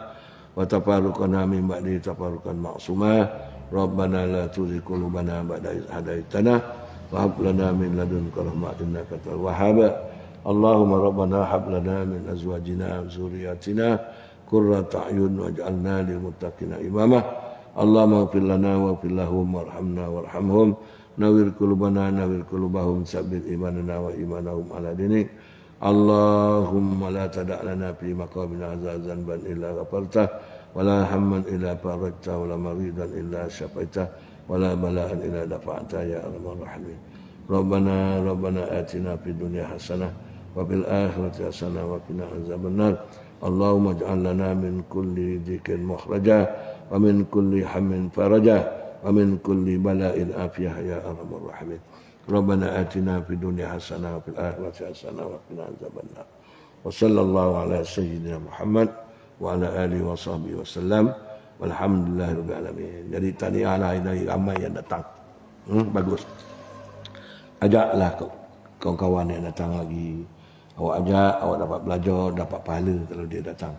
wa tafarruqana min ba'di tafarruqan ma'sumah. Rabbana la tuzigh qulubana ba'da idh hadaitana wa hab lana min ladunka rahmatan innaka antal wahhab. Allahumma rabbana hab lana min azwajina wa dhurriyyatina qurrata a'yun waj'alna lil muttaqina imama. Allahumma ighfir lana wa ighfir lahum warhamna warhamhum. Nawwir qulubana nawwir qulubahum sabbit imanana wa imanahum ala dinik. Allahumma la tada' lana fi maqamina hadza dzanban illa ghafartah wa la hamman illa farajtah wa la maridan illa syafaitah wa la bala'an illa dafa'tah ya arhamar rahimin. Rabbana atina fid dunya hasanah wa fil akhirati hasanah wa qina azabannar. Allahumma ij'al lana min kulli dhikrin makhraja wa min kulli hammin faraja wa min kulli bala'in afiyah ya arhamar rahimin. Rabbana atina fid dunya hasanah wa fil akhirati hasanah wa qina azabannar. Wa sallallahu ala sayyidina Muhammad wa ala alihi wa sahbihi wasallam. Walhamdulillahirabbil alamin. Jadi tahniah lah dari ramai yang datang. Bagus. Ajaklah kawan-kawan yang datang lagi. Awak ajak, awak dapat belajar, dapat pahala kalau dia datang.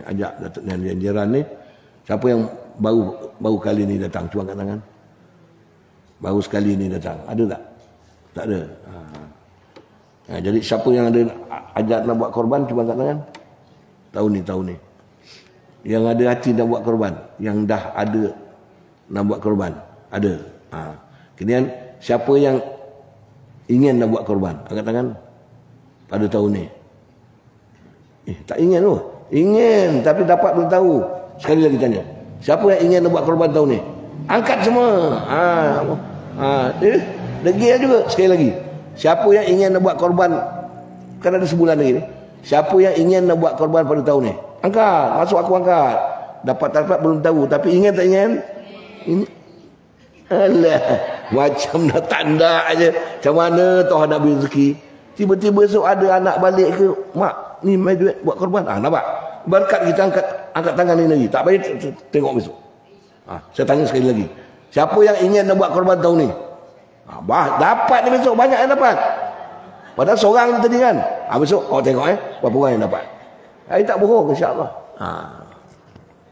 Ajak yang jiran ni. Siapa yang baru kali ni datang? Cuba angkat tangan. Baru sekali ni datang. Ada tak? Tak ada. Jadi siapa yang ada ajak nak buat korban, cuba angkat tangan. Tahun ni. Yang ada hati nak buat korban, yang dah ada nak buat korban, ada. Kemudian siapa yang ingin nak buat korban, angkat tangan. Pada tahun ni. Tak ingin tu. Ingin tapi dapat belum tahu. Sekali lagi tanya. Siapa yang ingin nak buat korban tahun ni? Angkat semua. Degil juga sekali lagi. Siapa yang ingin nak buat korban, kan ada sebulan lagi ni. Siapa yang ingin nak buat korban pada tahun ni? Angkat. Masuk aku angkat. Dapat tak dapat belum tahu. Tapi ingin tak ingin? Ini. Alah. Macam dah tanda aja. Macam mana Tuhan nak beri rezeki? Tiba-tiba esok ada anak balik ke, mak ni mai duit buat korban. Nampak? Berkat kita angkat tangan ni lagi. Tak baik tengok besok. Saya tanya sekali lagi. Siapa yang ingin nak buat korban tahun ni? Dapat ni besok, banyak yang dapat. Padahal seorang ni tadi kan. Besok awak tengok berapa orang yang dapat. Saya tak bohong insya-Allah.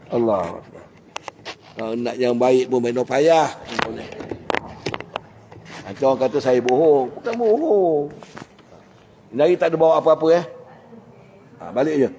Allah. Kalau nak yang baik pun main payah. Macam orang kata saya bohong. Bukan bohong. Lagi tak ada bawa apa-apa balik je.